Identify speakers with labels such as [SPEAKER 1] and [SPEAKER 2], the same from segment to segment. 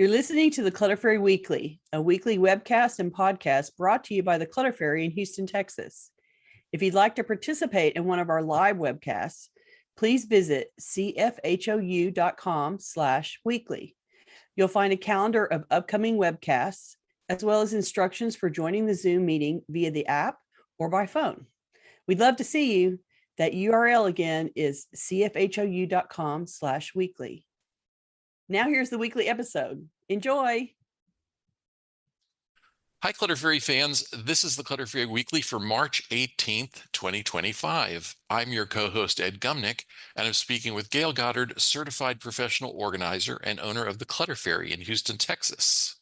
[SPEAKER 1] You're listening to the Clutter Fairy Weekly, a weekly webcast and podcast brought to you by the Clutter Fairy in Houston, Texas. If you'd like to participate in one of our live webcasts, please visit cfhou.com/weekly. You'll find a calendar of upcoming webcasts, as well as instructions for joining the Zoom meeting via the app or by phone. We'd love to see you. That URL again is cfhou.com/weekly. Now here's the weekly episode. Enjoy.
[SPEAKER 2] Hi, Clutter Fairy fans. This is the Clutter Fairy Weekly for March 18th, 2025. I'm your co-host, Ed Gumnick, and I'm speaking with Gail Goddard, certified professional organizer and owner of the Clutter Fairy in Houston, Texas.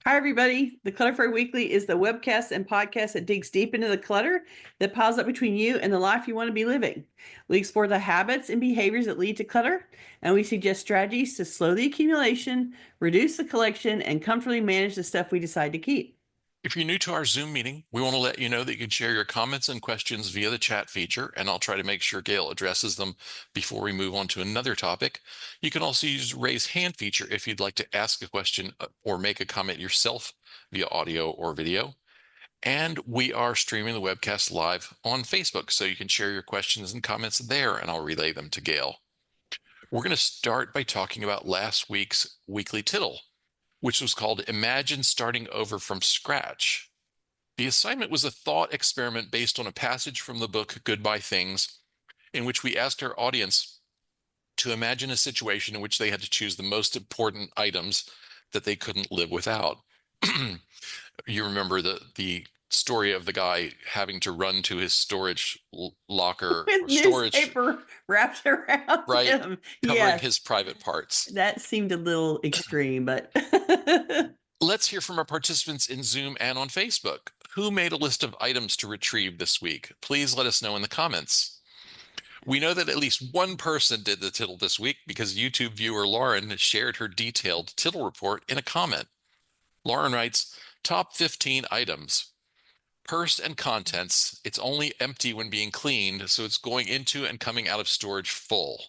[SPEAKER 1] Hi, everybody. The Clutter Fairy Weekly is the webcast and podcast that digs deep into the clutter that piles up between you and the life you want to be living. We explore the habits and behaviors that lead to clutter, and we suggest strategies to slow the accumulation, reduce the collection, and comfortably manage the stuff we decide to keep.
[SPEAKER 2] If you're new to our Zoom meeting, we want to let you know that you can share your comments and questions via the chat feature, and I'll try to make sure Gail addresses them before we move on to another topic. You can also use the raise hand feature if you'd like to ask a question or make a comment yourself via audio or video. And we are streaming the webcast live on Facebook, so you can share your questions and comments there, and I'll relay them to Gail. We're going to start by talking about last week's weekly tittle, which was called Imagine Starting Over from Scratch. The assignment was a thought experiment based on a passage from the book Goodbye Things, in which we asked our audience to imagine a situation in which they had to choose the most important items that they couldn't live without. You remember the story of the guy having to run to his storage locker
[SPEAKER 1] with newspaper wrapped around him,
[SPEAKER 2] covering his private parts.
[SPEAKER 1] That seemed a little extreme, but
[SPEAKER 2] let's hear from our participants in Zoom and on Facebook. Who made a list of items to retrieve this week? Please let us know in the comments. We know that at least one person did the tittle this week because YouTube viewer Lauren shared her detailed tittle report in a comment. Lauren writes, top 15 items. Purse and contents, it's only empty when being cleaned, so it's going into and coming out of storage full.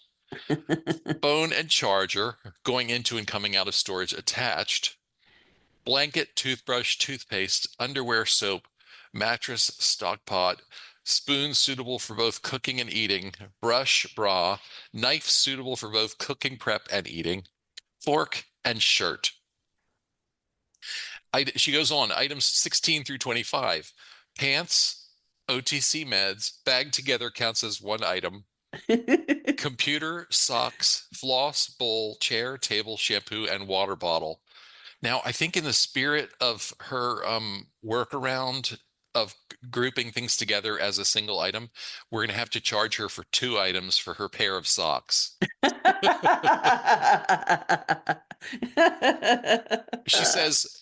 [SPEAKER 2] Phone and charger, going into and coming out of storage attached. Blanket, toothbrush, toothpaste, underwear, soap, mattress, stock pot, spoon suitable for both cooking and eating, brush, bra, knife suitable for both cooking, prep, and eating, fork, and shirt. She goes on, items 16 through 25. Pants, OTC meds, bag together counts as one item. Computer, socks, floss, bowl, chair, table, shampoo, and water bottle. Now, I think in the spirit of her workaround of grouping things together as a single item, we're going to have to charge her for 2 items for her pair of socks.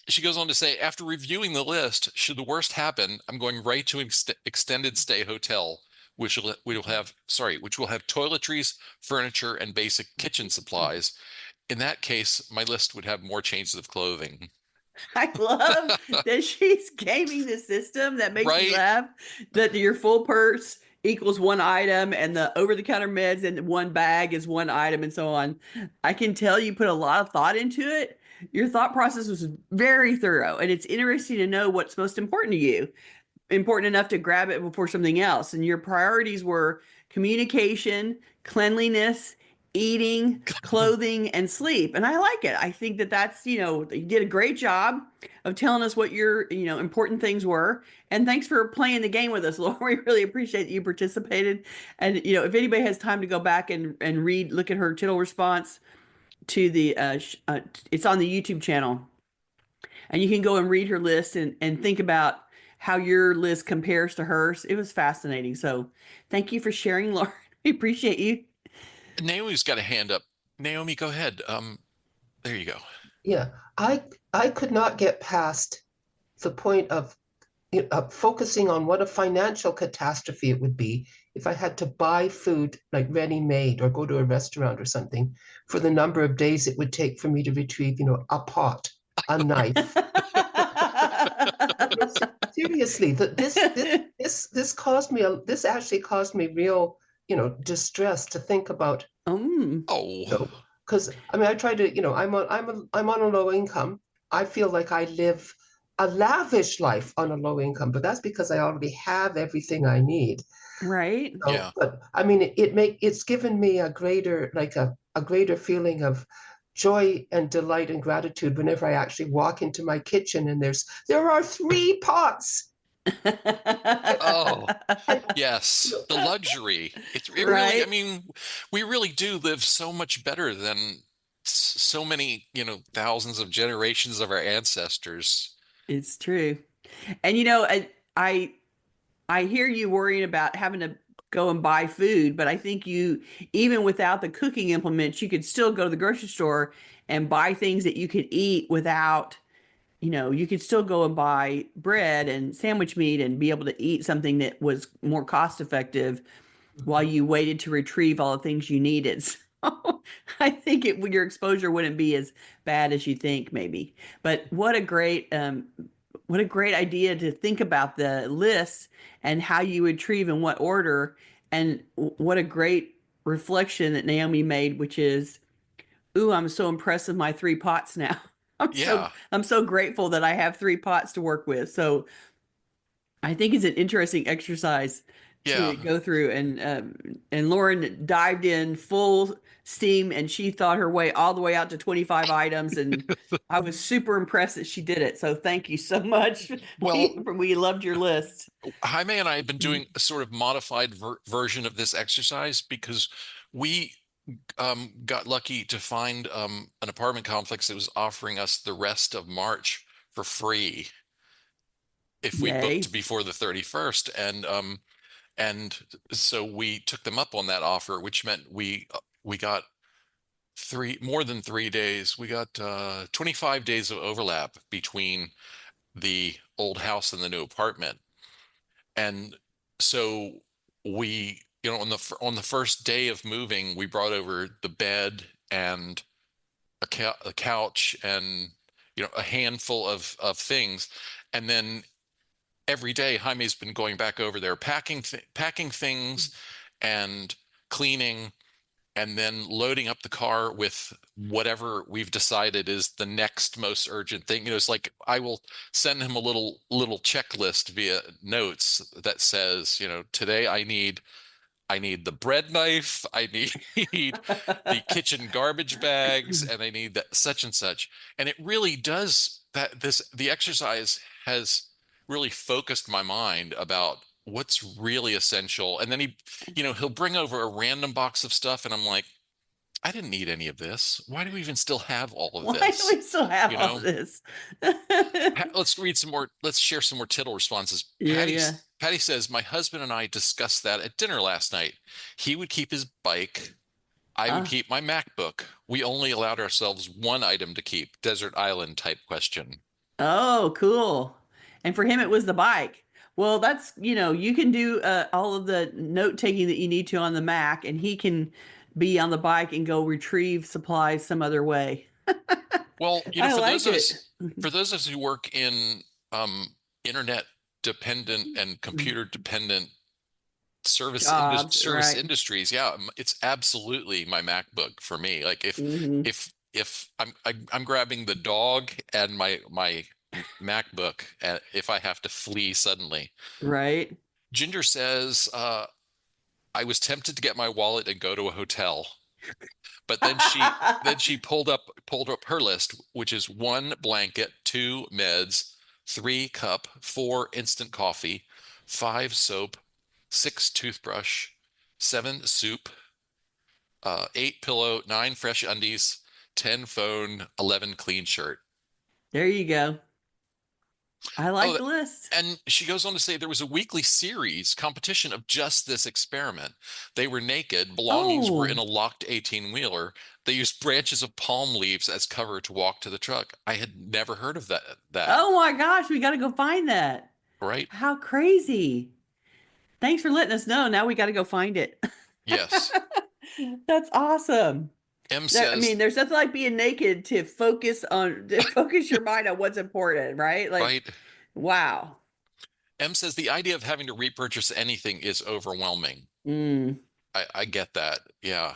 [SPEAKER 2] She goes on to say, after reviewing the list, should the worst happen, I'm going right to extended stay hotel, which will have toiletries, furniture, and basic kitchen supplies. In that case, my list would have more changes of clothing.
[SPEAKER 1] I love that she's gaming the system that makes you laugh, that your full purse equals one item and the over-the-counter meds in one bag is one item and so on. I can tell you put a lot of thought into it. Your thought process was very thorough, and it's interesting to know what's most important to you, important enough to grab it before something else. And your priorities were communication, cleanliness, eating, clothing, and sleep. And I like it. I think that's, you did a great job of telling us what your, important things were. And thanks for playing the game with us, Laura. We really appreciate that you participated. And, if anybody has time to go back and look at her tittle response to the, it's on the YouTube channel. And you can go and read her list and think about how your list compares to hers. It was fascinating. So thank you for sharing, Laura. We appreciate you.
[SPEAKER 2] Naomi's got a hand up. Naomi, go ahead. There you go.
[SPEAKER 3] Yeah, I could not get past the point of focusing on what a financial catastrophe it would be if I had to buy food like ready-made or go to a restaurant or something for the number of days it would take for me to retrieve, a pot, a knife. Seriously, this actually caused me real, distress to think about. because I mean, I try to, I'm on a low income. I feel like I live a lavish life on a low income, but that's because I already have everything I need.
[SPEAKER 1] Right?
[SPEAKER 3] So,
[SPEAKER 2] Yeah.
[SPEAKER 3] but I mean, it's given me a greater, like a greater feeling of joy and delight and gratitude whenever I actually walk into my kitchen and there are 3 pots.
[SPEAKER 2] Oh,
[SPEAKER 3] And
[SPEAKER 2] yes. The luxury. It really, I
[SPEAKER 1] Right?
[SPEAKER 2] mean, we really do live so much better than so many, thousands of generations of our ancestors.
[SPEAKER 1] It's true. And I I hear you worrying about having to go and buy food, but I think you, even without the cooking implements, you could still go to the grocery store and buy things that you could eat without, you could still go and buy bread and sandwich meat and be able to eat something that was more cost effective while you waited to retrieve all the things you needed. So I think your exposure wouldn't be as bad as you think, maybe. But what a great idea to think about the list and how you retrieve in what order. And what a great reflection that Naomi made, which is, ooh, I'm so impressed with my 3 pots now.
[SPEAKER 2] Yeah.
[SPEAKER 1] I'm so grateful that I have 3 pots to work with. So I think it's an interesting exercise
[SPEAKER 2] Yeah.
[SPEAKER 1] to go through, and Lauren dived in full steam, and she thought her way all the way out to 25 items, and I was super impressed that she did it. So thank you so much.
[SPEAKER 2] Well,
[SPEAKER 1] We loved your list.
[SPEAKER 2] Jaime and I have been doing a sort of modified version of this exercise because we got lucky to find an apartment complex that was offering us the rest of March for free if we booked
[SPEAKER 1] Yay.
[SPEAKER 2] before the 31st. And so we took them up on that offer, which meant we got more than 3 days. We got 25 days of overlap between the old house and the new apartment. And so we, on the first day of moving, we brought over the bed and a couch and a handful of things, and then every day Jaime's been going back over there, packing things and cleaning, and then loading up the car with whatever we've decided is the next most urgent thing. It's like I will send him a little checklist via notes that says, today I need the bread knife, I need the kitchen garbage bags, and I need that such and such. And it really does the exercise has really focused my mind about what's really essential. And then he'll bring over a random box of stuff, and I'm like, I didn't need any of this. Why do we even still have all of
[SPEAKER 1] Why do we
[SPEAKER 2] this?
[SPEAKER 1] still have
[SPEAKER 2] You
[SPEAKER 1] all
[SPEAKER 2] know?
[SPEAKER 1] this?
[SPEAKER 2] Let's read some more. Let's share some more tittle responses.
[SPEAKER 1] Yeah, yeah.
[SPEAKER 2] Patty says, my husband and I discussed that at dinner last night. He would keep his bike. I would
[SPEAKER 1] Uh,
[SPEAKER 2] keep my MacBook. We only allowed ourselves one item to keep. Desert island type question.
[SPEAKER 1] Oh, cool. And for him, it was the bike. Well, that's, you can do all of the note taking that you need to on the Mac, and he can be on the bike and go retrieve supplies some other way.
[SPEAKER 2] Well,
[SPEAKER 1] I like it.
[SPEAKER 2] for those of us who work in internet dependent and computer dependent
[SPEAKER 1] Jobs,
[SPEAKER 2] service
[SPEAKER 1] right?
[SPEAKER 2] industries, yeah, it's absolutely my MacBook for me. Like
[SPEAKER 1] Hmm.
[SPEAKER 2] if I'm grabbing the dog and my MacBook if I have to flee suddenly.
[SPEAKER 1] Right.
[SPEAKER 2] Ginger says, I was tempted to get my wallet and go to a hotel, but then she pulled up her list, which is 1 blanket, 2 meds, 3 cup, 4 instant coffee, 5 soap, 6 toothbrush, 7 soup, 8 pillow, 9 fresh undies, 10 phone, 11 clean shirt.
[SPEAKER 1] There you go. I like
[SPEAKER 2] Oh,
[SPEAKER 1] the list.
[SPEAKER 2] and she goes on to say there was a weekly series competition of just this experiment. They were naked, belongings were in
[SPEAKER 1] Oh,
[SPEAKER 2] a locked 18-wheeler. They used branches of palm leaves as cover to walk to the truck. I had never heard of that,
[SPEAKER 1] oh my gosh, we got to go find that.
[SPEAKER 2] right?
[SPEAKER 1] How crazy. Thanks for letting us know. Now we got to go find it.
[SPEAKER 2] Yes.
[SPEAKER 1] That's awesome.
[SPEAKER 2] M
[SPEAKER 1] I mean,
[SPEAKER 2] says,
[SPEAKER 1] there's nothing like being naked to focus your mind on what's important, right? Like,
[SPEAKER 2] right?
[SPEAKER 1] wow.
[SPEAKER 2] M says the idea of having to repurchase anything is overwhelming.
[SPEAKER 1] Mm,
[SPEAKER 2] I get that. Yeah.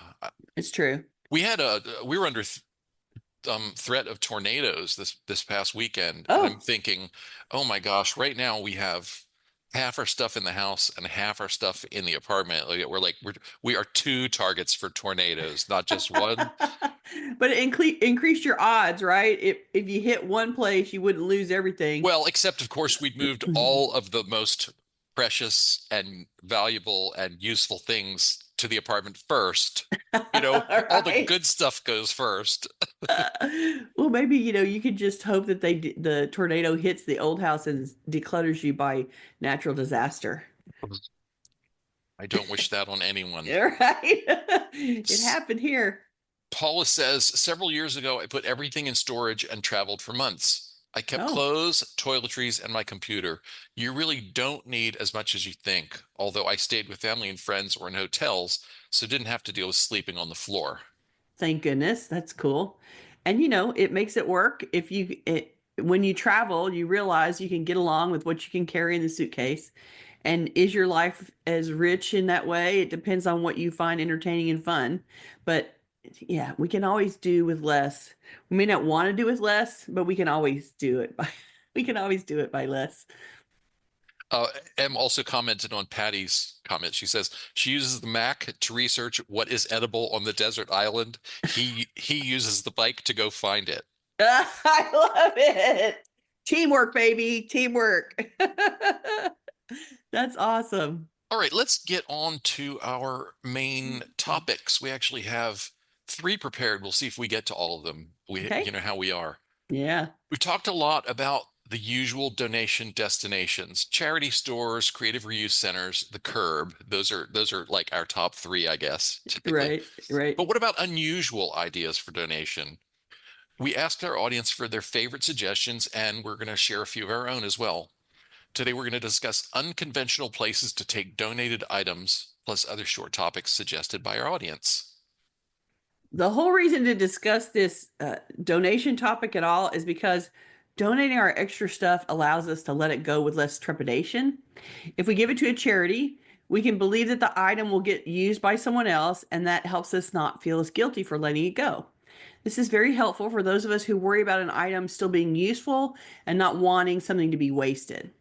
[SPEAKER 1] it's true.
[SPEAKER 2] We were under threat of tornadoes this past weekend, and I'm
[SPEAKER 1] Oh,
[SPEAKER 2] thinking, oh my gosh, right now we have half our stuff in the house and half our stuff in the apartment. We are two targets for tornadoes, not just one.
[SPEAKER 1] but it increased your odds, right? If you hit one place, you wouldn't lose everything.
[SPEAKER 2] Well, except of course we'd moved all of the most precious and valuable and useful things to the apartment first. You know,
[SPEAKER 1] All
[SPEAKER 2] all the
[SPEAKER 1] right.
[SPEAKER 2] good stuff goes first.
[SPEAKER 1] Well, maybe you could just hope that the tornado hits the old house and declutters you by natural disaster.
[SPEAKER 2] I don't wish that on anyone.
[SPEAKER 1] All right. It happened here.
[SPEAKER 2] Paula says, several years ago, I put everything in storage and traveled for months. I kept
[SPEAKER 1] Oh,
[SPEAKER 2] clothes, toiletries, and my computer. You really don't need as much as you think, although I stayed with family and friends or in hotels, so didn't have to deal with sleeping on the floor.
[SPEAKER 1] thank goodness. That's cool. And it makes it work if when you travel, you realize you can get along with what you can carry in the suitcase. And is your life as rich in that way? It depends on what you find entertaining and fun. But yeah, we can always do with less. We may not want to do with less, but we can always do it by we can always do it by less.
[SPEAKER 2] Em also commented on Patty's comment. She says she uses the Mac to research what is edible on the desert island. He uses the bike to go find it.
[SPEAKER 1] I love it. Teamwork, baby. Teamwork. That's awesome.
[SPEAKER 2] All right, let's get on to our main topics. We actually have three prepared. We'll see if we get to all of them. You
[SPEAKER 1] Okay.
[SPEAKER 2] know how we are.
[SPEAKER 1] Yeah.
[SPEAKER 2] We've talked a lot about the usual donation destinations, charity stores, creative reuse centers, the curb. Those are like our top three, I guess, typically.
[SPEAKER 1] Right. Right.
[SPEAKER 2] But what about unusual ideas for donation? We asked our audience for their favorite suggestions, and we're going to share a few of our own as well. Today, we're going to discuss unconventional places to take donated items, plus other short topics suggested by our audience.
[SPEAKER 1] The whole reason to discuss this donation topic at all is because donating our extra stuff allows us to let it go with less trepidation. If we give it to a charity, we can believe that the item will get used by someone else, and that helps us not feel as guilty for letting it go. This is very helpful for those of us who worry about an item still being useful and not wanting something to be wasted.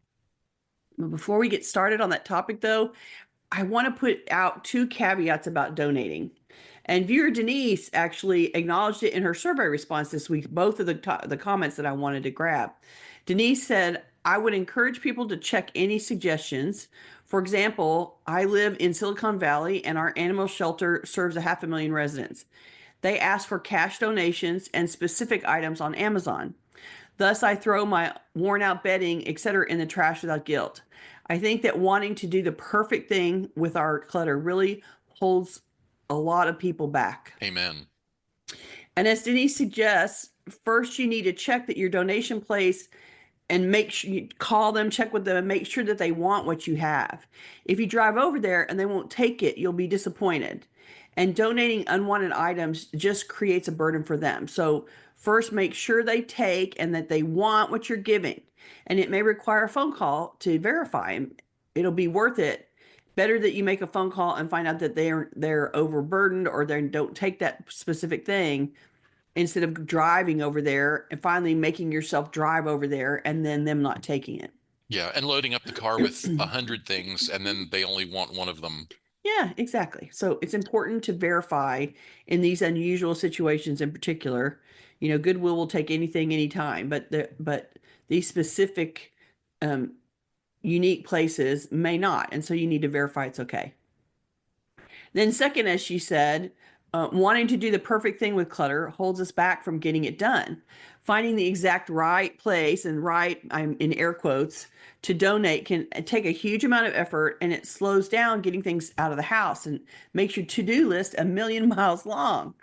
[SPEAKER 1] Before we get started on that topic, though, I want to put out two caveats about donating. And viewer Denise actually acknowledged it in her survey response this week, both of the comments that I wanted to grab. Denise said, I would encourage people to check any suggestions. For example, I live in Silicon Valley and our animal shelter serves 500,000 residents. They ask for cash donations and specific items on Amazon. Thus, I throw my worn out bedding, etc., in the trash without guilt. I think that wanting to do the perfect thing with our clutter really holds a lot of people back.
[SPEAKER 2] Amen.
[SPEAKER 1] And as Denise suggests, first you need to check that your donation place and make sure you call them, check with them, and make sure that they want what you have. If you drive over there and they won't take it, you'll be disappointed. And donating unwanted items just creates a burden for them. So first make sure they take and that they want what you're giving. And it may require a phone call to verify. It'll be worth it. Better that you make a phone call and find out that they're overburdened or they don't take that specific thing instead of driving over there and finally making yourself drive over there and then them not taking it.
[SPEAKER 2] Yeah, and loading up the car with 100 things, and then they only want one of them.
[SPEAKER 1] Yeah, exactly. So it's important to verify in these unusual situations in particular. Goodwill will take anything, anytime, but these specific unique places may not, and so you need to verify it's okay. Then, second, as she said, wanting to do the perfect thing with clutter holds us back from getting it done. Finding the exact right place and right, I'm in air quotes, to donate can take a huge amount of effort, and it slows down getting things out of the house and makes your to-do list a million miles long.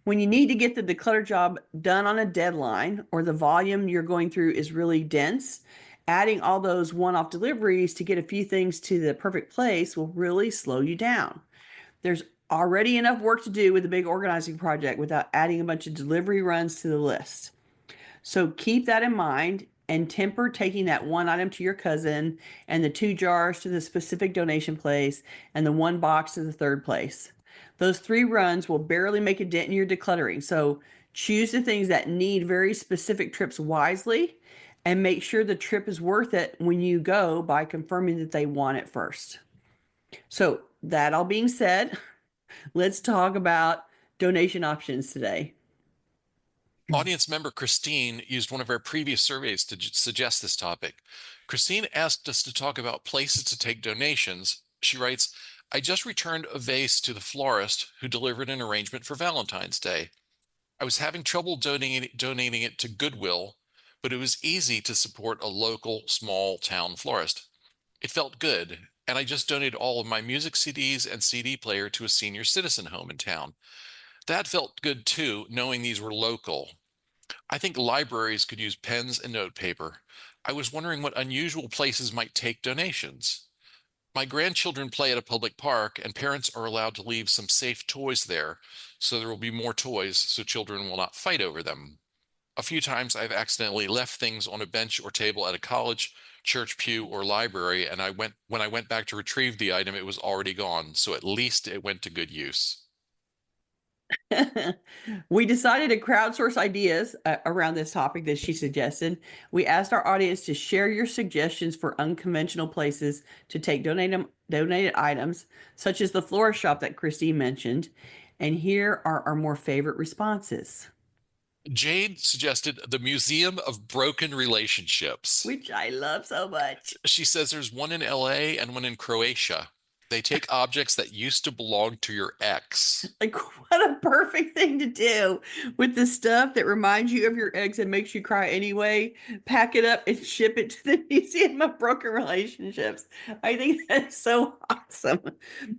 [SPEAKER 1] When you need to get the declutter job done on a deadline or the volume you're going through is really dense, adding all those one-off deliveries to get a few things to the perfect place will really slow you down. There's already enough work to do with the big organizing project without adding a bunch of delivery runs to the list. So keep that in mind and temper taking that one item to your cousin and the 2 jars to the specific donation place and the 1 box to the third place. Those 3 runs will barely make a dent in your decluttering. So choose the things that need very specific trips wisely and make sure the trip is worth it when you go by confirming that they want it first. So, that all being said, let's talk about donation options today.
[SPEAKER 2] Audience member Christine used one of our previous surveys to suggest this topic. Christine asked us to talk about places to take donations. She writes, I just returned a vase to the florist who delivered an arrangement for Valentine's Day. I was having trouble donating it to Goodwill, but it was easy to support a local small town florist. It felt good, and I just donated all of my music CDs and CD player to a senior citizen home in town. That felt good too, knowing these were local. I think libraries could use pens and notepaper. I was wondering what unusual places might take donations. My grandchildren play at a public park, and parents are allowed to leave some safe toys there, so there will be more toys so children will not fight over them. A few times I've accidentally left things on a bench or table at a college, church pew, or library, and when I went back to retrieve the item, it was already gone, so at least it went to good use.
[SPEAKER 1] We decided to crowdsource ideas around this topic that she suggested. We asked our audience to share your suggestions for unconventional places to take donated items, such as the florist shop that Christine mentioned. And here are our more favorite responses.
[SPEAKER 2] Jade suggested the Museum of Broken Relationships.
[SPEAKER 1] Which I love so much.
[SPEAKER 2] She says there's one in LA and one in Croatia. They take objects that used to belong to your ex.
[SPEAKER 1] Like, what a perfect thing to do with the stuff that reminds you of your ex and makes you cry anyway. Pack it up and ship it to the Museum of Broken Relationships. I think that's so awesome.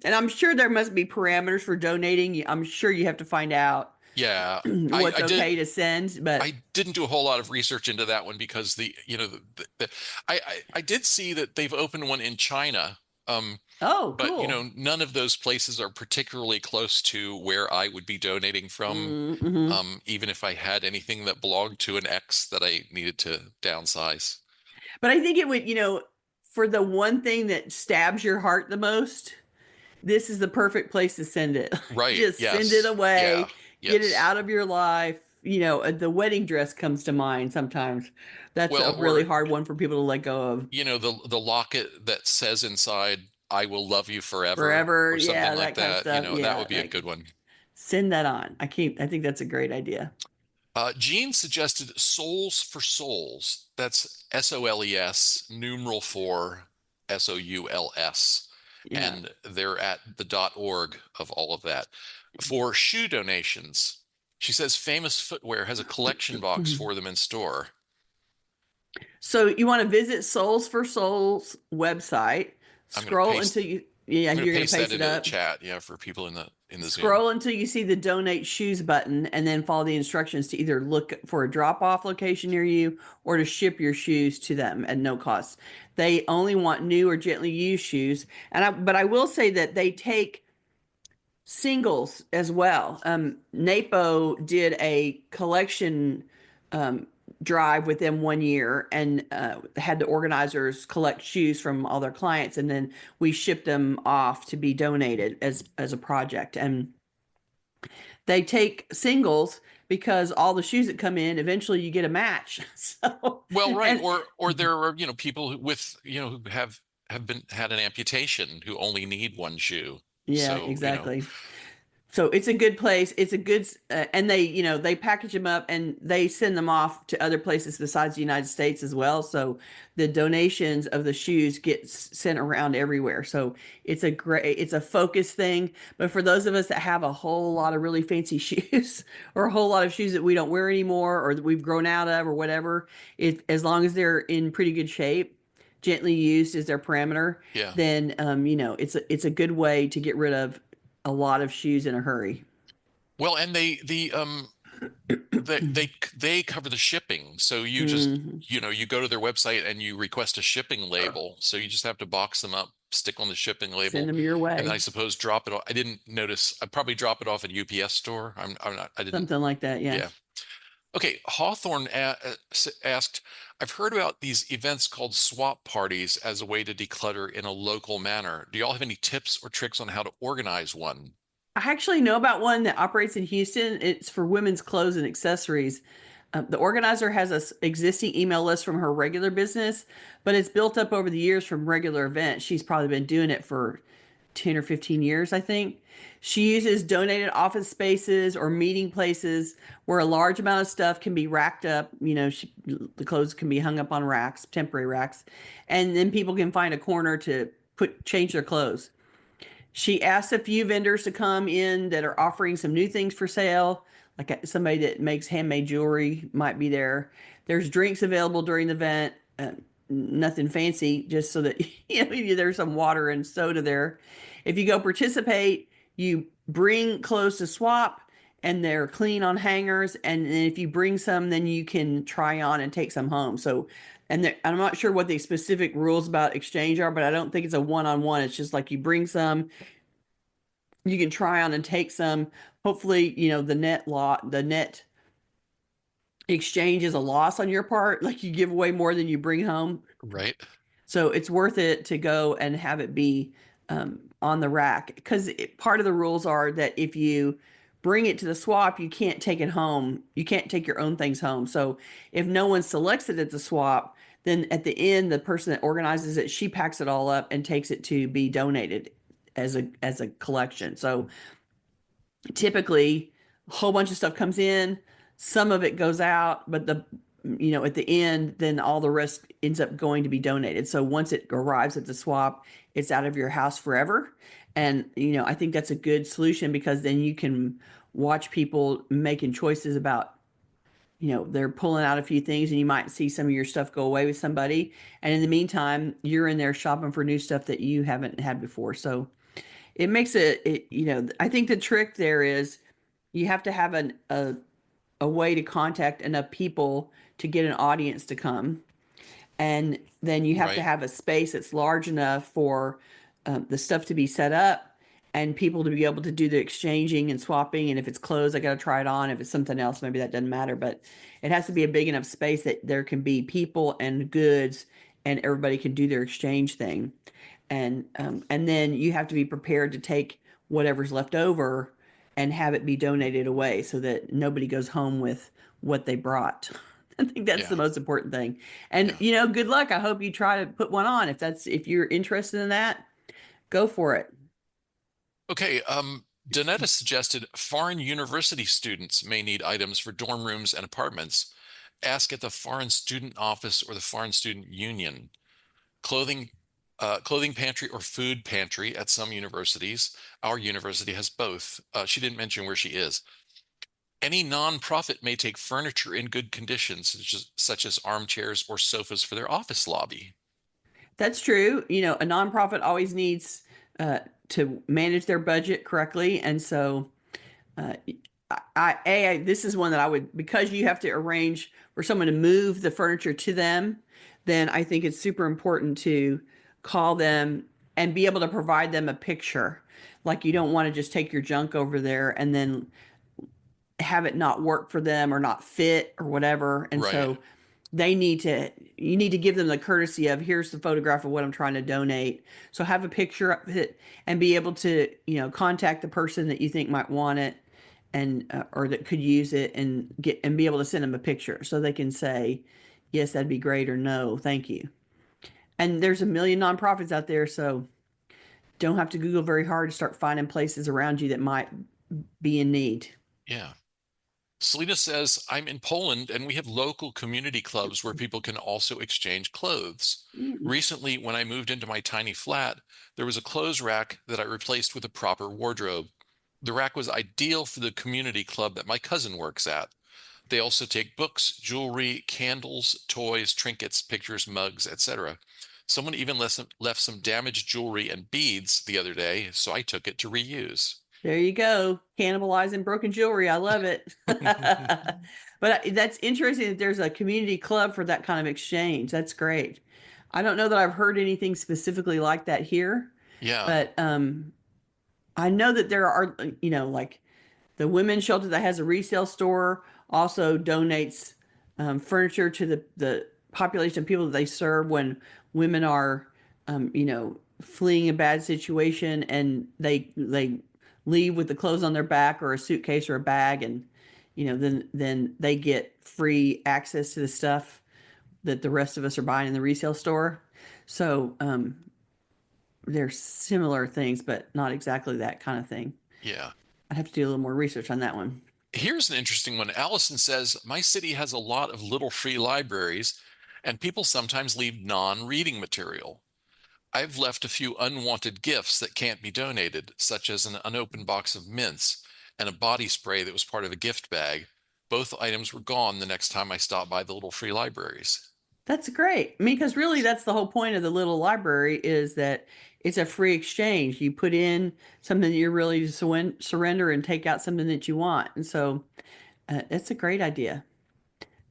[SPEAKER 1] And I'm sure there must be parameters for donating. I'm sure you have to find out
[SPEAKER 2] Yeah,
[SPEAKER 1] what's okay to send, but
[SPEAKER 2] I didn't do a whole lot of research into that one because I did see that they've opened one in China.
[SPEAKER 1] oh,
[SPEAKER 2] But
[SPEAKER 1] cool.
[SPEAKER 2] none of those places are particularly close to where I would be donating from,
[SPEAKER 1] Mm-hmm.
[SPEAKER 2] even if I had anything that belonged to an ex that I needed to downsize.
[SPEAKER 1] But I think it would, for the one thing that stabs your heart the most, this is the perfect place to send it.
[SPEAKER 2] Right.
[SPEAKER 1] Just send it
[SPEAKER 2] Yes. Yeah.
[SPEAKER 1] away, get it
[SPEAKER 2] Yes.
[SPEAKER 1] out of your life. The wedding dress comes to mind sometimes. That's a
[SPEAKER 2] Well,
[SPEAKER 1] really
[SPEAKER 2] or
[SPEAKER 1] hard one for people to let go of
[SPEAKER 2] the locket that says inside, "I will love you forever,"
[SPEAKER 1] forever.
[SPEAKER 2] or something
[SPEAKER 1] Yeah,
[SPEAKER 2] like
[SPEAKER 1] that kind of
[SPEAKER 2] that.
[SPEAKER 1] stuff.
[SPEAKER 2] That
[SPEAKER 1] Yeah,
[SPEAKER 2] would be a good one.
[SPEAKER 1] send that on. I think that's a great idea.
[SPEAKER 2] Jean suggested Souls for Souls. That's SOLES, numeral 4, SOULS.
[SPEAKER 1] Yeah.
[SPEAKER 2] And they're at the .org of all of that. For shoe donations, she says Famous Footwear has a collection box for them in store.
[SPEAKER 1] So you want to visit Souls for Souls website.
[SPEAKER 2] I'm going to
[SPEAKER 1] Scroll
[SPEAKER 2] paste
[SPEAKER 1] until you, yeah,
[SPEAKER 2] I'm going to
[SPEAKER 1] you're going to
[SPEAKER 2] paste that
[SPEAKER 1] paste it
[SPEAKER 2] into the
[SPEAKER 1] up.
[SPEAKER 2] chat, yeah, for people in the Zoom.
[SPEAKER 1] Scroll until you see the donate shoes button and then follow the instructions to either look for a drop off location near you or to ship your shoes to them at no cost. They only want new or gently used shoes. But I will say that they take singles as well. NAPO did a collection um, drive with them one year and had the organizers collect shoes from all their clients, and then we shipped them off to be donated as a project. And they take singles because all the shoes that come in, eventually you get a match. So,
[SPEAKER 2] Well, right,
[SPEAKER 1] and
[SPEAKER 2] or there are people who have been had an amputation who only need one shoe.
[SPEAKER 1] yeah,
[SPEAKER 2] So,
[SPEAKER 1] exactly. So it's a good place. It's a good, and they package them up and they send them off to other places besides the United States as well. So the donations of the shoes get sent around everywhere. So it's a focus thing. But for those of us that have a whole lot of really fancy shoes or a whole lot of shoes that we don't wear anymore or that we've grown out of or whatever, as long as they're in pretty good shape, gently used is their parameter,
[SPEAKER 2] yeah.
[SPEAKER 1] then it's a good way to get rid of a lot of shoes in a hurry.
[SPEAKER 2] Well, and they cover the shipping. So you just,
[SPEAKER 1] Mhm.
[SPEAKER 2] you go to their website and you request a shipping label. So you just have to box them up, stick on the shipping
[SPEAKER 1] Send
[SPEAKER 2] label,
[SPEAKER 1] them your
[SPEAKER 2] and then I
[SPEAKER 1] way.
[SPEAKER 2] suppose drop it off. I didn't notice. I'd probably drop it off at UPS store. I'm not, I didn't.
[SPEAKER 1] Something like that. Yeah.
[SPEAKER 2] Yeah. Okay. Hawthorne asked, I've heard about these events called swap parties as a way to declutter in a local manner. Do y'all have any tips or tricks on how to organize one?
[SPEAKER 1] I actually know about one that operates in Houston. It's for women's clothes and accessories. The organizer has a existing email list from her regular business, but it's built up over the years from regular events. She's probably been doing it for 10 or 15 years, I think. She uses donated office spaces or meeting places where a large amount of stuff can be racked up. The clothes can be hung up on racks, temporary racks, and then people can find a corner to change their clothes. She asked a few vendors to come in that are offering some new things for sale, like somebody that makes handmade jewelry might be there. There's drinks available during the event, nothing fancy, just so that there's some water and soda there. If you go participate, you bring clothes to swap, and they're clean on hangers. And then if you bring some, then you can try on and take some home. So, and I'm not sure what the specific rules about exchange are, but I don't think it's a one-on-one. It's just like you bring some, you can try on and take some. Hopefully, the net exchange is a loss on your part. Like you give away more than you bring home.
[SPEAKER 2] Right.
[SPEAKER 1] So it's worth it to go and have it be on the rack, because part of the rules are that if you bring it to the swap, you can't take it home. You can't take your own things home. So if no one selects it at the swap, then at the end, the person that organizes it, she packs it all up and takes it to be donated as a collection. So typically a whole bunch of stuff comes in, some of it goes out, but at the end, then all the rest ends up going to be donated. So once it arrives at the swap, it's out of your house forever. And I think that's a good solution, because then you can watch people making choices about, they're pulling out a few things, and you might see some of your stuff go away with somebody, and in the meantime you're in there shopping for new stuff that you haven't had before. So it makes I think the trick there is you have to have a way to contact enough people to get an audience to come. And then you have to
[SPEAKER 2] Right.
[SPEAKER 1] have a space that's large enough for the stuff to be set up and people to be able to do the exchanging and swapping. And if it's clothes, I got to try it on. If it's something else, maybe that doesn't matter. But it has to be a big enough space that there can be people and goods, and everybody can do their exchange thing. And then you have to be prepared to take whatever's left over and have it be donated away, so that nobody goes home with what they brought. I think that's the
[SPEAKER 2] Yeah.
[SPEAKER 1] most important thing. And
[SPEAKER 2] Yeah.
[SPEAKER 1] good luck. I hope you try to put one on. If you're interested in that, go for it.
[SPEAKER 2] Okay. Donetta suggested foreign university students may need items for dorm rooms and apartments. Ask at the foreign student office or the foreign student union. Clothing, clothing pantry or food pantry at some universities. Our university has both. She didn't mention where she is. Any nonprofit may take furniture in good condition, such as armchairs or sofas for their office lobby.
[SPEAKER 1] That's true. A nonprofit always needs to manage their budget correctly. And so uh, this is one that I would, because you have to arrange for someone to move the furniture to them, then I think it's super important to call them and be able to provide them a picture. Like, you don't want to just take your junk over there and then have it not work for them or not fit or whatever. And
[SPEAKER 2] Right.
[SPEAKER 1] so you need to give them the courtesy of, here's the photograph of what I'm trying to donate. So have a picture of it and be able to, contact the person that you think might want it, and or that could use it, and be able to send them a picture so they can say, yes, that'd be great, or no, thank you. And there's a million nonprofits out there, so don't have to Google very hard to start finding places around you that might be in need.
[SPEAKER 2] Yeah. Selena says, I'm in Poland and we have local community clubs where people can also exchange clothes.
[SPEAKER 1] Mm.
[SPEAKER 2] Recently, when I moved into my tiny flat, there was a clothes rack that I replaced with a proper wardrobe. The rack was ideal for the community club that my cousin works at. They also take books, jewelry, candles, toys, trinkets, pictures, mugs, etc. Someone even left some damaged jewelry and beads the other day, so I took it to reuse.
[SPEAKER 1] There you go. Cannibalizing broken jewelry. I love it. But that's interesting that there's a community club for that kind of exchange. That's great. I don't know that I've heard anything specifically like that here,
[SPEAKER 2] Yeah,
[SPEAKER 1] but I know that there are, like the women's shelter that has a resale store also donates furniture to the population of people that they serve when women are, fleeing a bad situation, and they leave with the clothes on their back or a suitcase or a bag, and then they get free access to the stuff that the rest of us are buying in the resale store. So they're similar things, but not exactly that kind of thing.
[SPEAKER 2] Yeah.
[SPEAKER 1] I'd have to do a little more research on that one.
[SPEAKER 2] Here's an interesting one. Allison says, my city has a lot of little free libraries, and people sometimes leave non-reading material. I've left a few unwanted gifts that can't be donated, such as an unopened box of mints and a body spray that was part of a gift bag. Both items were gone the next time I stopped by the little free libraries.
[SPEAKER 1] That's great. I mean, because really, that's the whole point of the little library is that it's a free exchange. You put in something that you're really to surrender and take out something that you want. And so it's a great idea.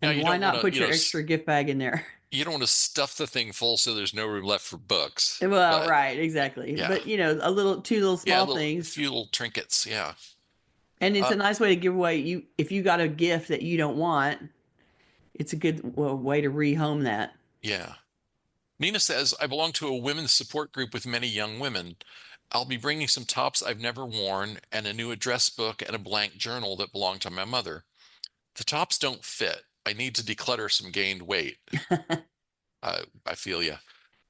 [SPEAKER 2] Now,
[SPEAKER 1] And
[SPEAKER 2] you
[SPEAKER 1] why
[SPEAKER 2] don't want
[SPEAKER 1] not
[SPEAKER 2] to,
[SPEAKER 1] put your extra gift bag in there?
[SPEAKER 2] you don't want to stuff the thing full so there's no room left for books.
[SPEAKER 1] Well,
[SPEAKER 2] But
[SPEAKER 1] right, exactly.
[SPEAKER 2] yeah,
[SPEAKER 1] But two little
[SPEAKER 2] yeah,
[SPEAKER 1] small
[SPEAKER 2] a
[SPEAKER 1] things.
[SPEAKER 2] few little trinkets. Yeah.
[SPEAKER 1] And it's
[SPEAKER 2] Uh,
[SPEAKER 1] a nice way to give away if you got a gift that you don't want, it's a good way to rehome that.
[SPEAKER 2] yeah. Nina says, I belong to a women's support group with many young women. I'll be bringing some tops I've never worn and a new address book and a blank journal that belonged to my mother. The tops don't fit. I need to declutter some gained weight. I feel you.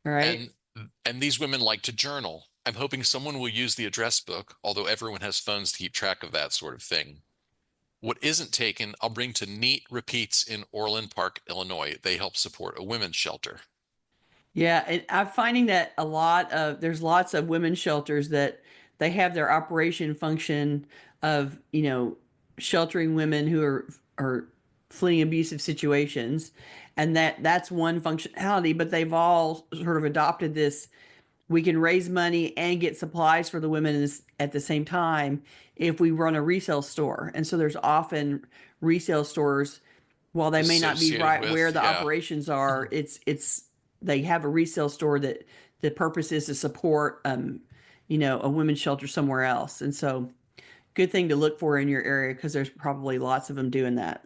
[SPEAKER 1] Right?
[SPEAKER 2] And and these women like to journal. I'm hoping someone will use the address book, although everyone has phones to keep track of that sort of thing. What isn't taken, I'll bring to Neat Repeats in Orland Park, Illinois. They help support a women's shelter.
[SPEAKER 1] Yeah, and I'm finding that there's lots of women's shelters that they have their operation function of, sheltering women who are fleeing abusive situations, and that's one functionality, but they've all sort of adopted this. We can raise money and get supplies for the women at the same time if we run a resale store. And so there's often resale stores, while they may not be
[SPEAKER 2] Associated
[SPEAKER 1] right where
[SPEAKER 2] with,
[SPEAKER 1] the
[SPEAKER 2] yeah.
[SPEAKER 1] operations are, it's they have a resale store that the purpose is to support a women's shelter somewhere else. And so good thing to look for in your area because there's probably lots of them doing that.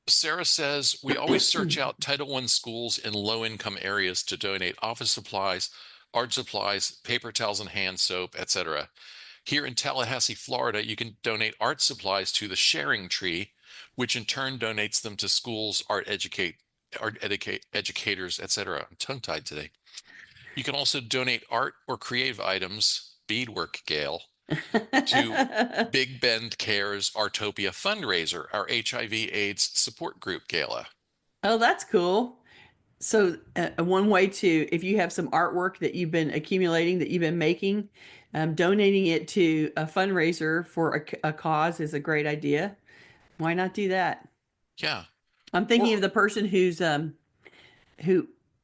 [SPEAKER 2] Sarah says, we always search out Title I schools in low-income areas to donate office supplies, art supplies, paper towels and hand soap, etc. Here in Tallahassee, Florida, you can donate art supplies to the Sharing Tree, which in turn donates them to schools, educators, etc. I'm tongue-tied today. You can also donate art or creative items, beadwork, Gail, to Big Bend Cares Artopia fundraiser, our HIV/AIDS support group gala.
[SPEAKER 1] Oh, that's cool. So, one way to, if you have some artwork that you've been accumulating, that you've been making, donating it to a fundraiser for a cause is a great idea. Why not do that?
[SPEAKER 2] Yeah.
[SPEAKER 1] I'm thinking
[SPEAKER 2] Or
[SPEAKER 1] of the person who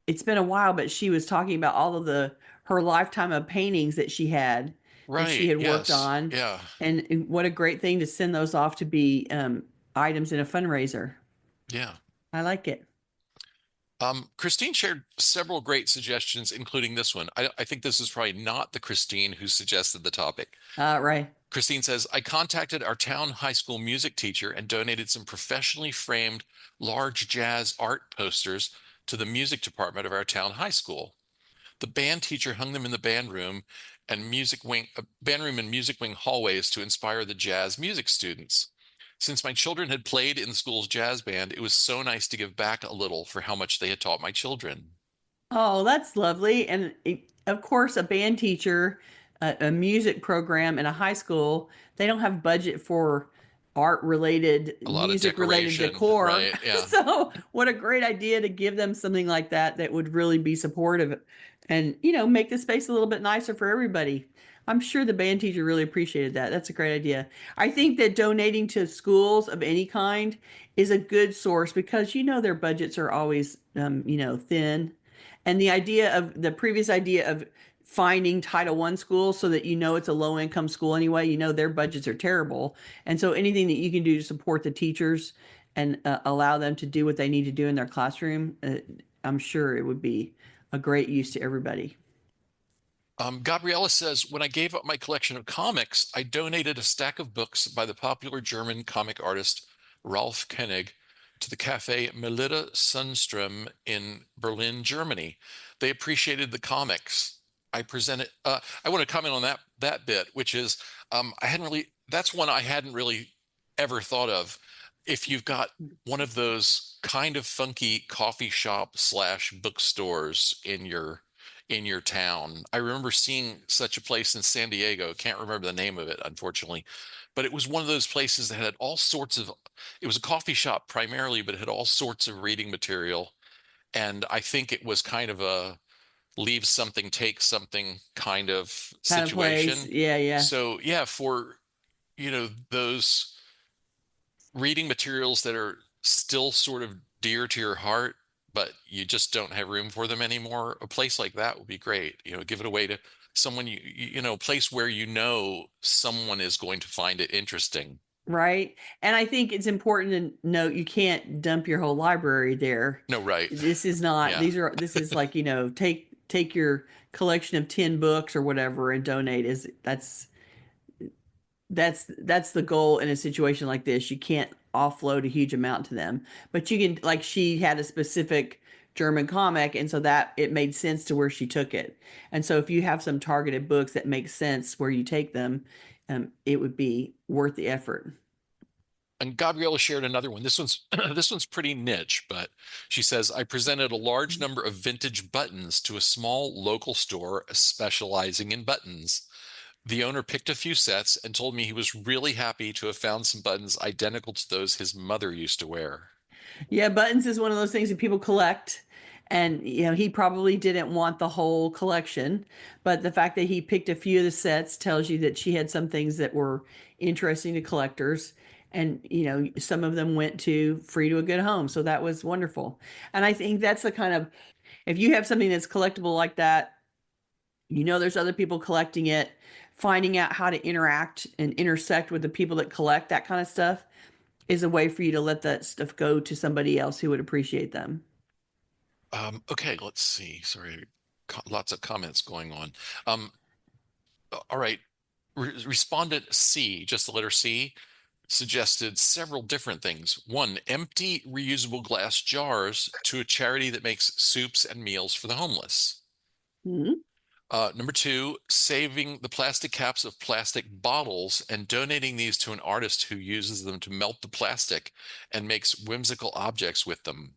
[SPEAKER 1] it's been a while, but she was talking about all of her lifetime of paintings that she
[SPEAKER 2] right,
[SPEAKER 1] had worked
[SPEAKER 2] yes,
[SPEAKER 1] on,
[SPEAKER 2] yeah.
[SPEAKER 1] and what a great thing to send those off to be items in a fundraiser.
[SPEAKER 2] Yeah.
[SPEAKER 1] I like it.
[SPEAKER 2] Christine shared several great suggestions, including this one. I think this is probably not the Christine who suggested the topic.
[SPEAKER 1] Right.
[SPEAKER 2] Christine says, I contacted our town high school music teacher and donated some professionally framed large jazz art posters to the music department of our town high school. The band teacher hung them in the band room and music wing hallways to inspire the jazz music students. Since my children had played in the school's jazz band, it was so nice to give back a little for how much they had taught my children.
[SPEAKER 1] Oh, that's lovely. And of course, a band teacher, a music program in a high school, they don't have budget for art related,
[SPEAKER 2] A lot of
[SPEAKER 1] music related
[SPEAKER 2] decoration,
[SPEAKER 1] decor.
[SPEAKER 2] right? Yeah.
[SPEAKER 1] So, what a great idea to give them something like that would really be supportive and, make the space a little bit nicer for everybody. I'm sure the band teacher really appreciated that. That's a great idea. I think that donating to schools of any kind is a good source because their budgets are always thin, and the previous idea of finding Title I schools so that it's a low income school anyway, their budgets are terrible. And so anything that you can do to support the teachers and allow them to do what they need to do in their classroom, I'm sure it would be a great use to everybody.
[SPEAKER 2] Gabriella says, when I gave up my collection of comics, I donated a stack of books by the popular German comic artist Ralph Koenig to the cafe Melitta Sundström in Berlin, Germany. They appreciated the comics. I presented. I want to comment on that bit, which is that's one I hadn't really ever thought of. If you've got one of those kind of funky coffee shop slash bookstores in your town. I remember seeing such a place in San Diego. Can't remember the name of it, unfortunately, but it was one of those places that had all sorts of. It was a coffee shop primarily, but it had all sorts of reading material, and I think it was kind of a leave something, take something kind of
[SPEAKER 1] kind of place.
[SPEAKER 2] situation.
[SPEAKER 1] Yeah, yeah.
[SPEAKER 2] So yeah, for those reading materials that are still sort of dear to your heart, but you just don't have room for them anymore, a place like that would be great. Give it away to someone a place where someone is going to find it interesting.
[SPEAKER 1] Right. And I think it's important to note you can't dump your whole library there.
[SPEAKER 2] No, right.
[SPEAKER 1] This is not,
[SPEAKER 2] Yeah.
[SPEAKER 1] this is like, take your collection of 10 books or whatever and donate. That's the goal in a situation like this. You can't offload a huge amount to them, but you can, like, she had a specific German comic, and so that it made sense to where she took it. And so if you have some targeted books that make sense where you take them, it would be worth the effort.
[SPEAKER 2] And Gabriella shared another one. This one's this one's pretty niche, but she says, I presented a large number of vintage buttons to a small local store specializing in buttons. The owner picked a few sets and told me he was really happy to have found some buttons identical to those his mother used to wear.
[SPEAKER 1] Yeah, buttons is one of those things that people collect. And, he probably didn't want the whole collection, but the fact that he picked a few of the sets tells you that she had some things that were interesting to collectors. And, some of them went to free to a good home. So that was wonderful. And I think that's the kind of, if you have something that's collectible like that, there's other people collecting it, finding out how to interact and intersect with the people that collect that kind of stuff is a way for you to let that stuff go to somebody else who would appreciate them.
[SPEAKER 2] Okay, let's see. Sorry, lots of comments going on. Um, all right. Respondent C, just the letter C, suggested several different things. One, empty reusable glass jars to a charity that makes soups and meals for the homeless.
[SPEAKER 1] Mhm.
[SPEAKER 2] Number two, saving the plastic caps of plastic bottles and donating these to an artist who uses them to melt the plastic and makes whimsical objects with them.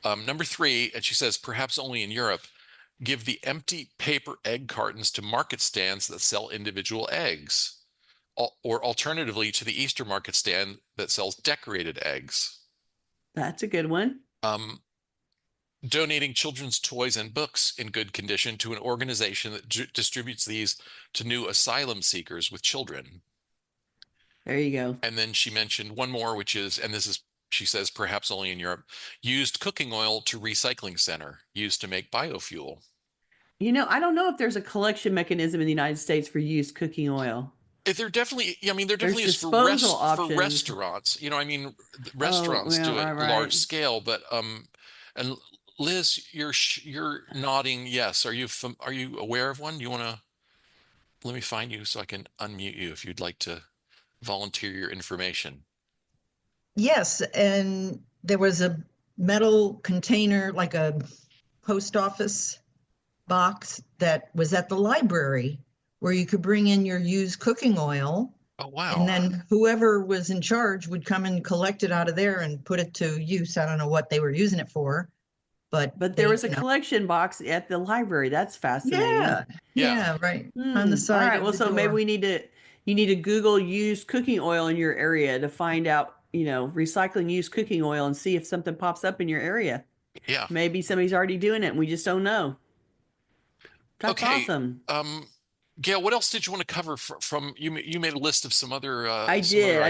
[SPEAKER 2] Number three, and she says perhaps only in Europe, give the empty paper egg cartons to market stands that sell individual eggs, or alternatively to the Easter market stand that sells decorated eggs.
[SPEAKER 1] That's a good one.
[SPEAKER 2] Um, Donating children's toys and books in good condition to an organization that distributes these to new asylum seekers with children.
[SPEAKER 1] There you go.
[SPEAKER 2] And then she mentioned one more, which is, and this is, she says, perhaps only in Europe, used cooking oil to recycling center, used to make biofuel.
[SPEAKER 1] I don't know if there's a collection mechanism in the United States for used cooking oil.
[SPEAKER 2] If there definitely, I mean, there
[SPEAKER 1] There's
[SPEAKER 2] definitely is
[SPEAKER 1] disposal
[SPEAKER 2] for
[SPEAKER 1] options.
[SPEAKER 2] restaurants. I mean,
[SPEAKER 1] Oh,
[SPEAKER 2] restaurants
[SPEAKER 1] well,
[SPEAKER 2] do it
[SPEAKER 1] right,
[SPEAKER 2] large
[SPEAKER 1] right.
[SPEAKER 2] scale, but and Liz, you're nodding yes. Are you aware of one? You want to let me find you so I can unmute you if you'd like to volunteer your information.
[SPEAKER 4] Yes, and there was a metal container, like a post office box that was at the library where you could bring in your used cooking oil,
[SPEAKER 2] Oh
[SPEAKER 4] and
[SPEAKER 2] wow.
[SPEAKER 4] then whoever was in charge would come and collect it out of there and put it to use. I don't know what they were using it for, but
[SPEAKER 1] But there
[SPEAKER 4] they,
[SPEAKER 1] was a collection box at the library. That's fascinating.
[SPEAKER 4] yeah,
[SPEAKER 2] Yeah.
[SPEAKER 4] yeah, right on the
[SPEAKER 1] All
[SPEAKER 4] side
[SPEAKER 1] right.
[SPEAKER 4] of
[SPEAKER 1] Well,
[SPEAKER 4] the
[SPEAKER 1] so maybe
[SPEAKER 4] door.
[SPEAKER 1] you need to Google used cooking oil in your area to find out, recycling used cooking oil and see if something pops up in your area.
[SPEAKER 2] Yeah.
[SPEAKER 1] Maybe somebody's already doing it and we just don't know. That's
[SPEAKER 2] Okay.
[SPEAKER 1] awesome.
[SPEAKER 2] Gail, what else did you want to cover from you? You made a list of
[SPEAKER 1] I
[SPEAKER 2] some
[SPEAKER 1] did.
[SPEAKER 2] other
[SPEAKER 1] I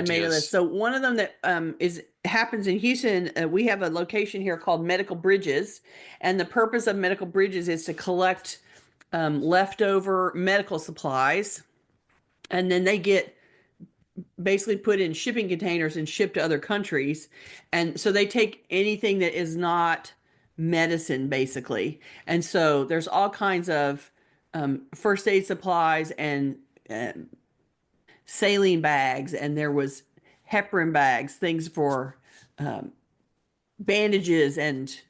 [SPEAKER 1] made a list.
[SPEAKER 2] ideas.
[SPEAKER 1] So one of them that is happens in Houston, we have a location here called Medical Bridges, and the purpose of Medical Bridges is to collect leftover medical supplies, and then they get basically put in shipping containers and shipped to other countries. And so they take anything that is not medicine, basically. And so there's all kinds of first aid supplies and saline bags, and there was heparin bags, things for bandages and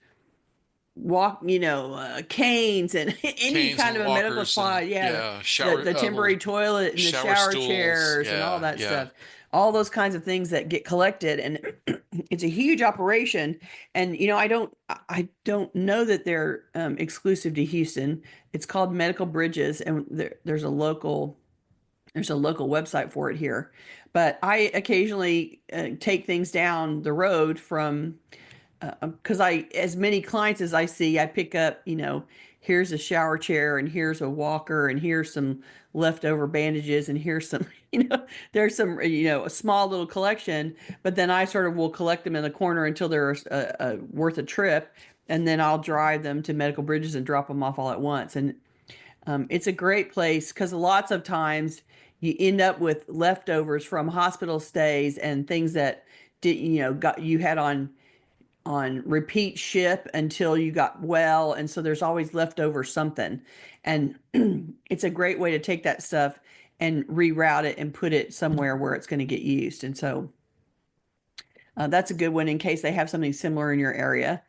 [SPEAKER 1] canes and any
[SPEAKER 2] Canes
[SPEAKER 1] kind
[SPEAKER 2] and
[SPEAKER 1] of a medical
[SPEAKER 2] walkers
[SPEAKER 1] supply.
[SPEAKER 2] and
[SPEAKER 1] Yeah,
[SPEAKER 2] yeah,
[SPEAKER 1] the
[SPEAKER 2] little
[SPEAKER 1] temporary toilet and the
[SPEAKER 2] shower
[SPEAKER 1] shower
[SPEAKER 2] stools.
[SPEAKER 1] chairs and all
[SPEAKER 2] Yeah,
[SPEAKER 1] that
[SPEAKER 2] yeah.
[SPEAKER 1] stuff. All those kinds of things that get collected, and it's a huge operation. And I don't know that they're exclusive to Houston. It's called Medical Bridges, and there's a local website for it here. But I occasionally take things down the road from because as many clients as I see, I pick up, here's a shower chair and here's a walker and here's some leftover bandages and here's some, there's some, a small little collection, but then I sort of will collect them in the corner until they're worth a trip. And then I'll drive them to Medical Bridges and drop them off all at once. And it's a great place because lots of times you end up with leftovers from hospital stays and things that did, got you had on repeat ship until you got well. And so there's always leftover something. And it's a great way to take that stuff and reroute it and put it somewhere where it's going to get used. And so that's a good one in case they have something similar in your area.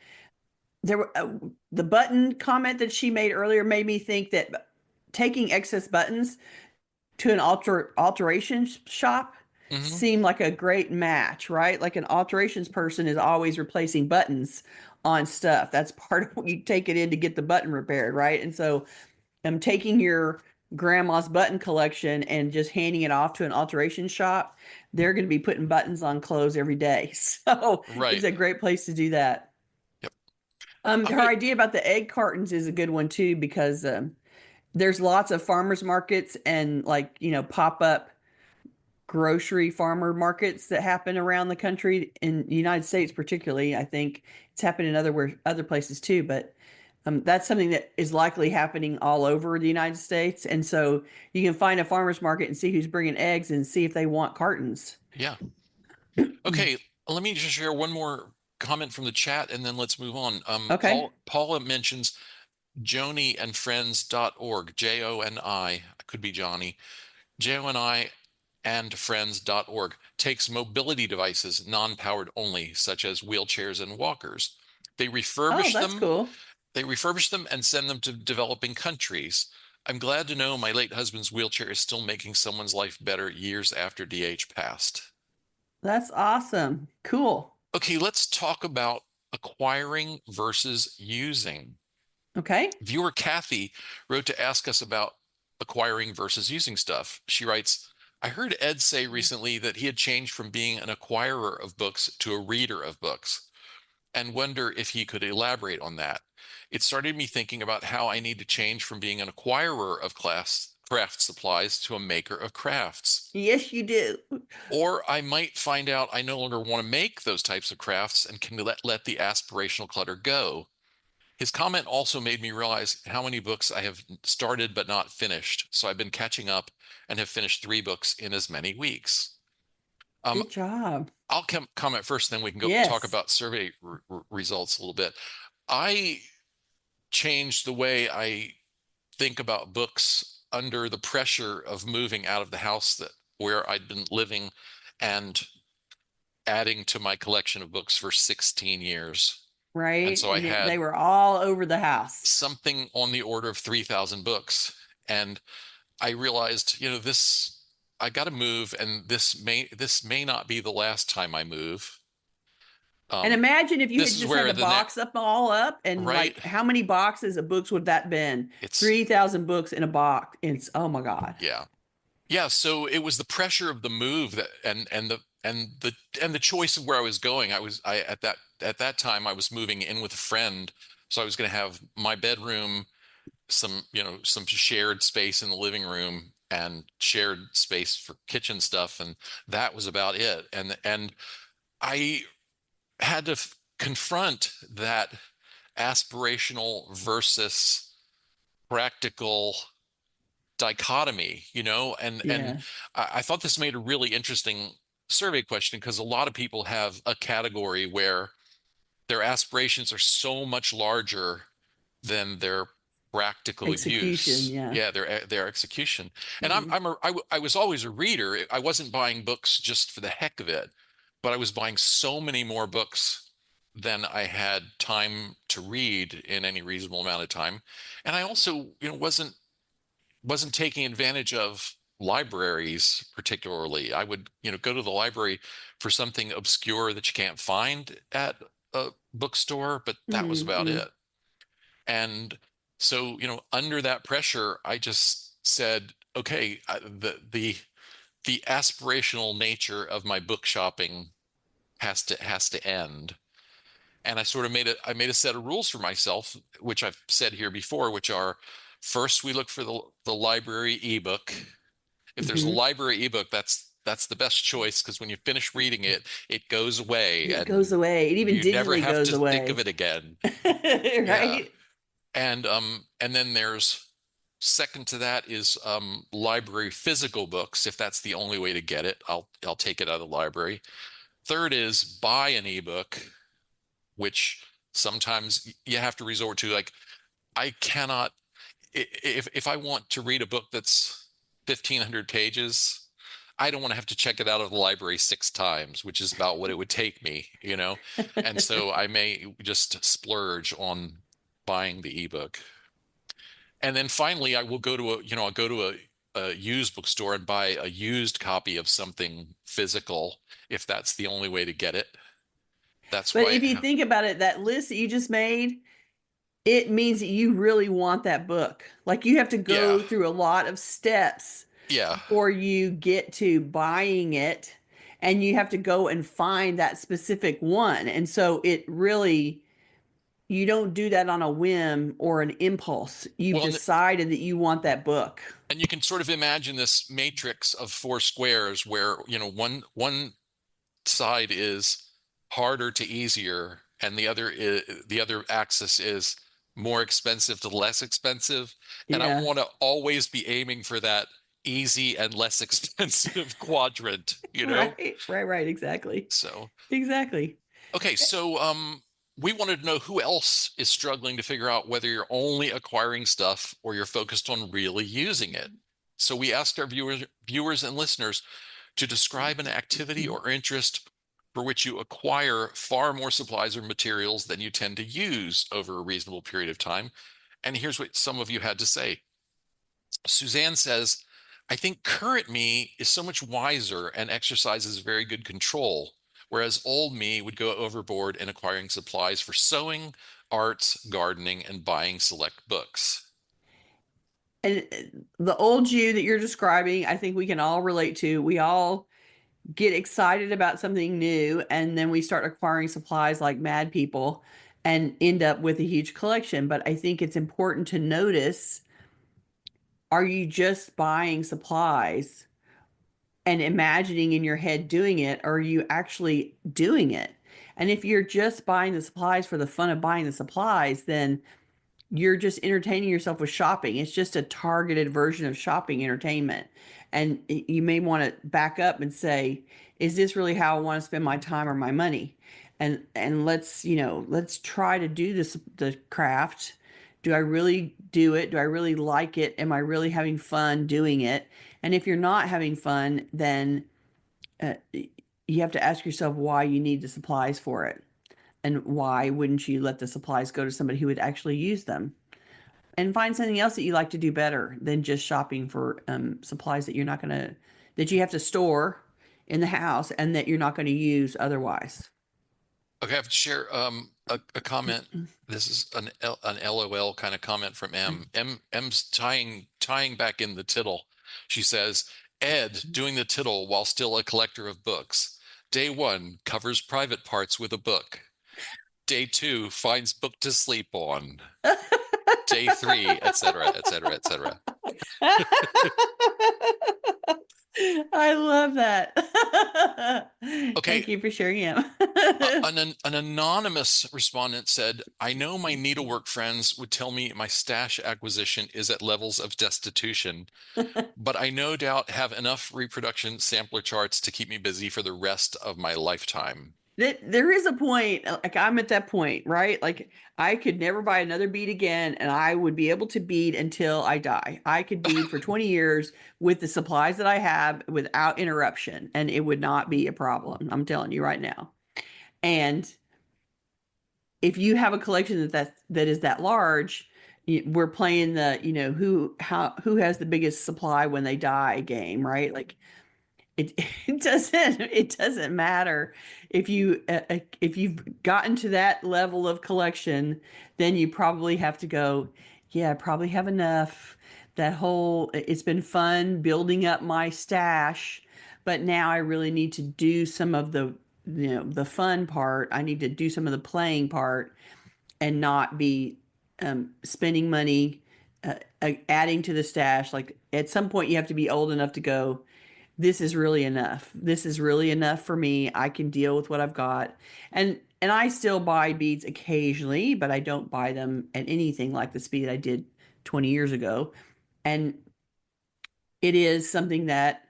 [SPEAKER 1] The button comment that she made earlier made me think that taking excess buttons to an alteration shop
[SPEAKER 2] Hmm.
[SPEAKER 1] seemed like a great match, right? Like an alterations person is always replacing buttons on stuff. That's part of what you take it in to get the button repaired, right? And so I'm taking your grandma's button collection and just handing it off to an alteration shop. They're going to be putting buttons on clothes every day. So it's
[SPEAKER 2] Right.
[SPEAKER 1] a great place to do that.
[SPEAKER 2] Yep.
[SPEAKER 1] Her
[SPEAKER 2] Okay.
[SPEAKER 1] idea about the egg cartons is a good one too, because there's lots of farmers markets and like, pop up grocery farmer markets that happen around the country in the United States, particularly. I think it's happened in other places too, but that's something that is likely happening all over the United States. And so you can find a farmer's market and see who's bringing eggs and see if they want cartons.
[SPEAKER 2] Yeah. Okay. Let me just share one more comment from the chat and then let's move on.
[SPEAKER 1] Okay.
[SPEAKER 2] Paula mentions joniandfriends.org, Joni, could be Johnny, Joni and friends.org takes mobility devices, non-powered only, such as wheelchairs and walkers. They
[SPEAKER 1] Oh,
[SPEAKER 2] refurbish
[SPEAKER 1] that's
[SPEAKER 2] them,
[SPEAKER 1] cool.
[SPEAKER 2] they refurbish them and send them to developing countries. I'm glad to know my late husband's wheelchair is still making someone's life better years after DH passed.
[SPEAKER 1] That's awesome. Cool.
[SPEAKER 2] Okay, let's talk about acquiring versus using.
[SPEAKER 1] Okay.
[SPEAKER 2] Viewer Kathy wrote to ask us about acquiring versus using stuff. She writes, I heard Ed say recently that he had changed from being an acquirer of books to a reader of books, and wonder if he could elaborate on that. It started me thinking about how I need to change from being an acquirer of craft supplies to a maker of crafts.
[SPEAKER 1] Yes, you do.
[SPEAKER 2] Or I might find out I no longer want to make those types of crafts and can let the aspirational clutter go. His comment also made me realize how many books I have started but not finished. So I've been catching up and have finished 3 books in as many weeks. Um,
[SPEAKER 1] Good job.
[SPEAKER 2] I'll comment first, then we can go talk
[SPEAKER 1] Yes.
[SPEAKER 2] about survey results a little bit. I changed the way I think about books under the pressure of moving out of the house where I'd been living and adding to my collection of books for 16 years. And
[SPEAKER 1] Right.
[SPEAKER 2] so I
[SPEAKER 1] And they
[SPEAKER 2] had
[SPEAKER 1] were all over the house.
[SPEAKER 2] something on the order of 3,000 books. And I realized, I got to move, and this may not be the last time I move.
[SPEAKER 1] And imagine if you
[SPEAKER 2] This
[SPEAKER 1] had
[SPEAKER 2] is
[SPEAKER 1] just had
[SPEAKER 2] where
[SPEAKER 1] to
[SPEAKER 2] the next,
[SPEAKER 1] box up all up and
[SPEAKER 2] right?
[SPEAKER 1] like how many boxes of books would that been?
[SPEAKER 2] It's
[SPEAKER 1] 3,000 books in a box. It's oh my God.
[SPEAKER 2] yeah. Yeah, so it was the pressure of the move that and the choice of where I was going. I at that time I was moving in with a friend, so I was going to have my bedroom, some shared space in the living room and shared space for kitchen stuff, and that was about it. And I had to confront that aspirational versus practical dichotomy, and
[SPEAKER 1] Yeah.
[SPEAKER 2] I thought this made a really interesting survey question because a lot of people have a category where their aspirations are so much larger than their practical
[SPEAKER 1] Execution.
[SPEAKER 2] use.
[SPEAKER 1] Yeah.
[SPEAKER 2] Yeah, their execution. And
[SPEAKER 1] Hmm.
[SPEAKER 2] I was always a reader. I wasn't buying books just for the heck of it, but I was buying so many more books than I had time to read in any reasonable amount of time. And I also, wasn't taking advantage of libraries particularly. I would, go to the library for something obscure that you can't find at a bookstore, but that was about
[SPEAKER 1] Mm-hmm.
[SPEAKER 2] it. And so, under that pressure, I just said, okay, the aspirational nature of my book shopping has to end. And I made a set of rules for myself, which I've said here before, which are: first, we look for the library ebook. If there's a
[SPEAKER 1] Mm-hmm.
[SPEAKER 2] library ebook, that's the best choice, because when you finish reading it, it goes away
[SPEAKER 1] It goes
[SPEAKER 2] and
[SPEAKER 1] away. It even
[SPEAKER 2] you never
[SPEAKER 1] digitally
[SPEAKER 2] have
[SPEAKER 1] goes
[SPEAKER 2] to think of
[SPEAKER 1] away.
[SPEAKER 2] it again. Yeah.
[SPEAKER 1] Right?
[SPEAKER 2] And then there's second to that is library physical books. If that's the only way to get it, I'll take it out of the library. Third is buy an ebook, which sometimes you have to resort to. Like, I cannot, if I want to read a book that's 1,500 pages, I don't want to have to check it out of the library 6 times, which is about what it would take me. And so I may just splurge on buying the ebook. And then finally, I will go to I'll go to a used bookstore and buy a used copy of something physical if that's the only way to get it. That's
[SPEAKER 1] But
[SPEAKER 2] why.
[SPEAKER 1] if you think about it, that list that you just made, it means that you really want that book. Like you have to
[SPEAKER 2] Yeah.
[SPEAKER 1] go through a lot of steps
[SPEAKER 2] Yeah.
[SPEAKER 1] before you get to buying it. And you have to go and find that specific one. And so it really, you don't do that on a whim or an impulse. You've
[SPEAKER 2] Well,
[SPEAKER 1] decided that you want that book.
[SPEAKER 2] and you can sort of imagine this matrix of 4 squares where, one side is harder to easier, and the other axis is more expensive to less expensive. And I
[SPEAKER 1] Yeah.
[SPEAKER 2] want to always be aiming for that easy and less expensive quadrant.
[SPEAKER 1] Right. Exactly.
[SPEAKER 2] So,
[SPEAKER 1] Exactly.
[SPEAKER 2] okay, so we wanted to know who else is struggling to figure out whether you're only acquiring stuff or you're focused on really using it. So we asked our viewers and listeners to describe an activity or interest for which you acquire far more supplies or materials than you tend to use over a reasonable period of time. And here's what some of you had to say. Suzanne says, I think current me is so much wiser and exercises very good control, whereas old me would go overboard in acquiring supplies for sewing, arts, gardening, and buying select books.
[SPEAKER 1] And the old you that you're describing, I think we can all relate to. We all get excited about something new and then we start acquiring supplies like mad people and end up with a huge collection. But I think it's important to notice, are you just buying supplies and imagining in your head doing it, or are you actually doing it? And if you're just buying the supplies for the fun of buying the supplies, then you're just entertaining yourself with shopping. It's just a targeted version of shopping entertainment. And you may want to back up and say, is this really how I want to spend my time or my money? And let's try to do the craft. Do I really do it? Do I really like it? Am I really having fun doing it? And if you're not having fun, then uh, you have to ask yourself why you need the supplies for it. And why wouldn't you let the supplies go to somebody who would actually use them? And find something else that you like to do better than just shopping for supplies that that you have to store in the house and that you're not going to use otherwise.
[SPEAKER 2] Okay, I have to share a comment. This is an LOL kind of comment from M. M's tying back in the tittle. She says, Ed doing the tittle while still a collector of books. Day 1 covers private parts with a book. Day 2 finds book to sleep on. Day 3, etc., etc., etc.
[SPEAKER 1] I love that.
[SPEAKER 2] Okay,
[SPEAKER 1] Thank you for sharing him.
[SPEAKER 2] an anonymous respondent said, I know my needlework friends would tell me my stash acquisition is at levels of destitution, but I no doubt have enough reproduction sampler charts to keep me busy for the rest of my lifetime.
[SPEAKER 1] There is a point, like I'm at that point, right? Like I could never buy another bead again, and I would be able to bead until I die. I could bead for 20 years with the supplies that I have without interruption, and it would not be a problem. I'm telling you right now. And if you have a collection that is that large, we're playing the, who has the biggest supply when they die game, right? Like it, it doesn't matter if you've gotten to that level of collection, then you probably have to go, yeah, I probably have enough. It's been fun building up my stash, but now I really need to do some of the fun part. I need to do some of the playing part and not be spending money, adding to the stash. Like at some point, you have to be old enough to go, this is really enough. This is really enough for me. I can deal with what I've got. And I still buy beads occasionally, but I don't buy them at anything like the speed I did 20 years ago. And it is something that,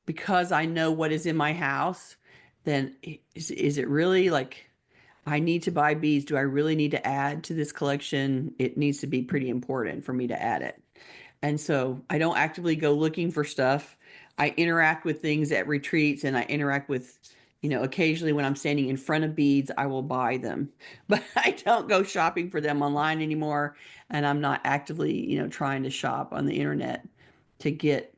[SPEAKER 1] because I know what is in my house, then is it really like I need to buy beads? Do I really need to add to this collection? It needs to be pretty important for me to add it. And so I don't actively go looking for stuff. I interact with things at retreats, and I interact with, occasionally when I'm standing in front of beads, I will buy them. But I don't go shopping for them online anymore. And I'm not actively, trying to shop on the internet to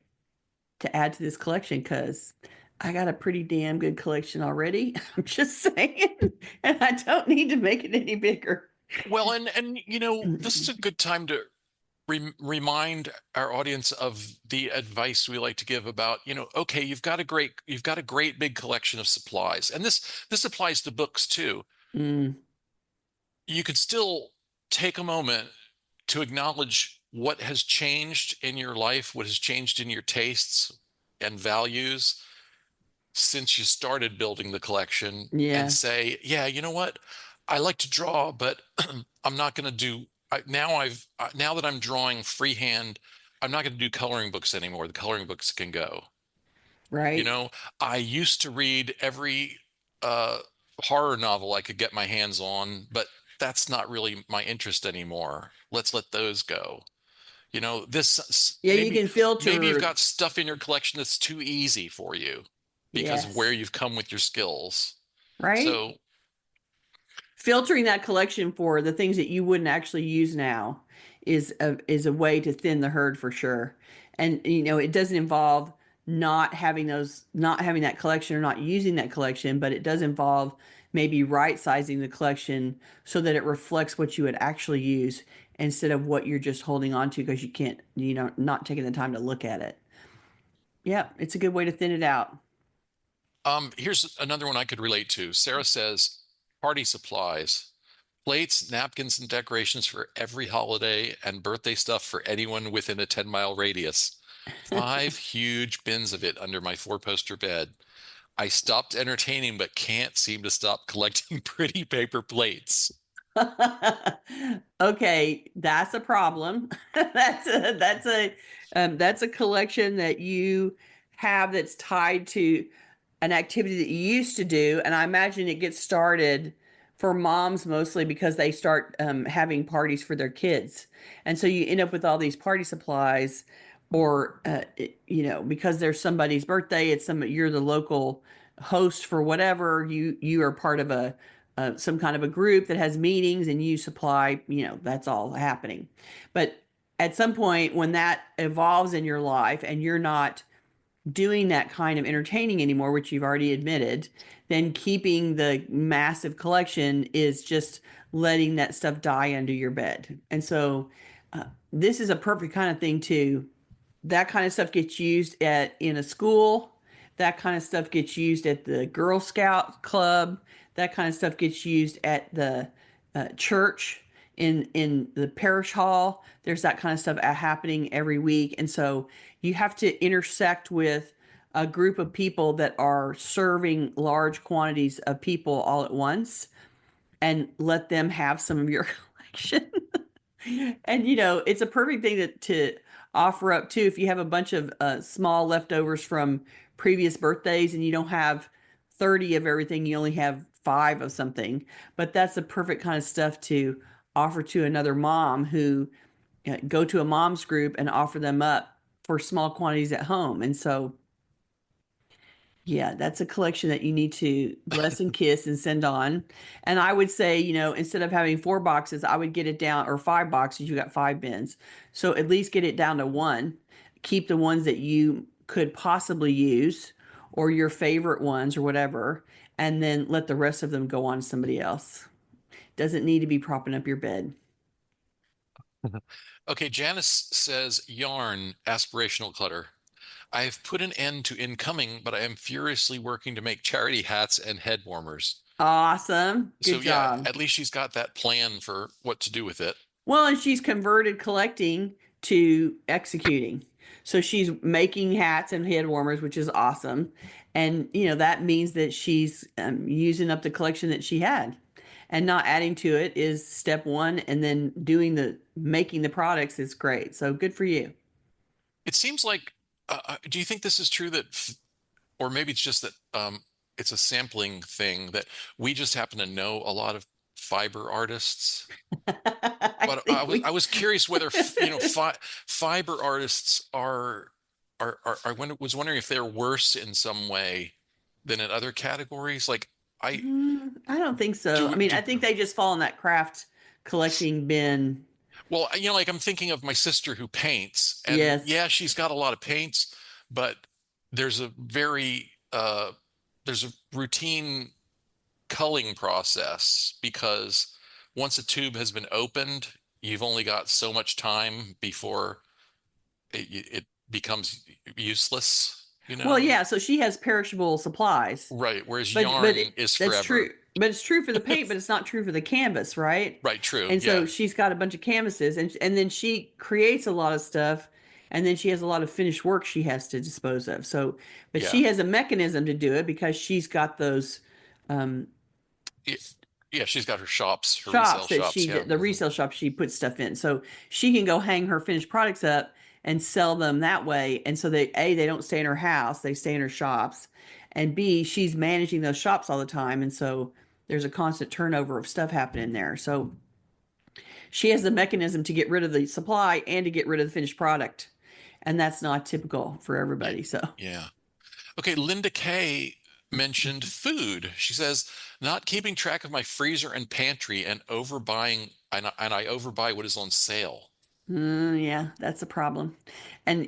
[SPEAKER 1] add to this collection, because I got a pretty damn good collection already. I'm just saying, and I don't need to make it any bigger.
[SPEAKER 2] Well, and this is a good time to remind our audience of the advice we like to give about, okay, you've got a great big collection of supplies, and this applies to books too.
[SPEAKER 1] Mm.
[SPEAKER 2] You could still take a moment to acknowledge what has changed in your life, what has changed in your tastes and values since you started building the collection, and
[SPEAKER 1] Yeah.
[SPEAKER 2] say, yeah, you know what? I like to draw, but I'm not going to now that I'm drawing freehand, I'm not going to do coloring books anymore. The coloring books can go. You
[SPEAKER 1] Right.
[SPEAKER 2] know, I used to read every uh, horror novel I could get my hands on, but that's not really my interest anymore. Let's let those go.
[SPEAKER 1] Yeah, you can
[SPEAKER 2] Maybe you've
[SPEAKER 1] filter.
[SPEAKER 2] got stuff in your collection that's too easy for you because of where
[SPEAKER 1] Yes.
[SPEAKER 2] you've come with your skills.
[SPEAKER 1] Right.
[SPEAKER 2] So,
[SPEAKER 1] Filtering that collection for the things that you wouldn't actually use now is a way to thin the herd for sure. And it doesn't involve not having that collection or not using that collection, but it does involve maybe right sizing the collection so that it reflects what you would actually use instead of what you're just holding on to because you can't, not taking the time to look at it. Yeah, it's a good way to thin it out.
[SPEAKER 2] here's another one I could relate to. Sarah says, party supplies, plates, napkins, and decorations for every holiday, and birthday stuff for anyone within a 10-mile radius. 5 huge bins of it under my 4-poster bed. I stopped entertaining, but can't seem to stop collecting pretty paper plates.
[SPEAKER 1] Okay, that's a problem. That's a collection that you have that's tied to an activity that you used to do, and I imagine it gets started for moms mostly because they start having parties for their kids, and so you end up with all these party supplies, or because there's somebody's birthday, you're the local host for whatever, you are part of some kind of a group that has meetings and you supply, that's all happening. But at some point when that evolves in your life and you're not doing that kind of entertaining anymore, which you've already admitted, then keeping the massive collection is just letting that stuff die under your bed. And so this is a perfect kind of thing too. That kind of stuff gets used in a school. That kind of stuff gets used at the Girl Scout club. That kind of stuff gets used at the church, in the parish hall. There's that kind of stuff happening every week, and so you have to intersect with a group of people that are serving large quantities of people all at once, and let them have some of your collection. And it's a perfect thing to offer up too if you have a bunch of small leftovers from previous birthdays and you don't have 30 of everything, you only have 5 of something. But that's the perfect kind of stuff to offer to another mom who go to a mom's group and offer them up for small quantities at home. And so Yeah, that's a collection that you need to bless and kiss and send on. And I would say, instead of having 4 boxes, I would get it down, or 5 boxes, you got 5 bins. So at least get it down to one. Keep the ones that you could possibly use or your favorite ones or whatever, and then let the rest of them go on to somebody else. Doesn't need to be propping up your bed.
[SPEAKER 2] Okay, Janice says yarn aspirational clutter. I have put an end to incoming, but I am furiously working to make charity hats and head warmers.
[SPEAKER 1] Awesome.
[SPEAKER 2] So
[SPEAKER 1] Good
[SPEAKER 2] yeah,
[SPEAKER 1] job.
[SPEAKER 2] at least she's got that plan for what to do with it.
[SPEAKER 1] Well, and she's converted collecting to executing. So she's making hats and head warmers, which is awesome. And, that means that she's using up the collection that she had. And not adding to it is step one. And then making the products is great. So good for you.
[SPEAKER 2] It seems like, do you think this is true or maybe it's just that it's a sampling thing that we just happen to know a lot of fiber artists?
[SPEAKER 1] I
[SPEAKER 2] But
[SPEAKER 1] think we.
[SPEAKER 2] I was curious whether fiber artists are was wondering if they're worse in some way than in other categories. Like I
[SPEAKER 1] I don't think so. I
[SPEAKER 2] do
[SPEAKER 1] mean,
[SPEAKER 2] do
[SPEAKER 1] I think they just fall in that craft collecting bin.
[SPEAKER 2] well, like I'm thinking of my sister who paints, and
[SPEAKER 1] Yes.
[SPEAKER 2] yeah, she's got a lot of paints, but there's a very there's a routine culling process because once a tube has been opened, you've only got so much time before it becomes useless, you
[SPEAKER 1] Well,
[SPEAKER 2] know?
[SPEAKER 1] yeah. So she has perishable supplies.
[SPEAKER 2] Right. Whereas
[SPEAKER 1] But
[SPEAKER 2] yarn is
[SPEAKER 1] that's
[SPEAKER 2] forever.
[SPEAKER 1] true. But it's true for the paint, but it's not true for the canvas, right?
[SPEAKER 2] Right. True.
[SPEAKER 1] And so
[SPEAKER 2] Yeah.
[SPEAKER 1] she's got a bunch of canvases, and then she creates a lot of stuff, and then she has a lot of finished work she has to dispose of. So, but
[SPEAKER 2] Yeah.
[SPEAKER 1] she has a mechanism to do it because she's got those um,
[SPEAKER 2] Yeah. Yeah. She's got her shops, her resale
[SPEAKER 1] shops that
[SPEAKER 2] shops. Yeah.
[SPEAKER 1] the resale shops she puts stuff in. So she can go hang her finished products up and sell them that way. And so they don't stay in her house, they stay in her shops. And B, she's managing those shops all the time. And so there's a constant turnover of stuff happening there. So she has the mechanism to get rid of the supply and to get rid of the finished product. And that's not typical for
[SPEAKER 2] Yeah.
[SPEAKER 1] everybody. So
[SPEAKER 2] Yeah. Okay. Linda Kay mentioned food. She says, not keeping track of my freezer and pantry and overbuying, and I overbuy what is on sale.
[SPEAKER 1] Yeah, that's a problem. And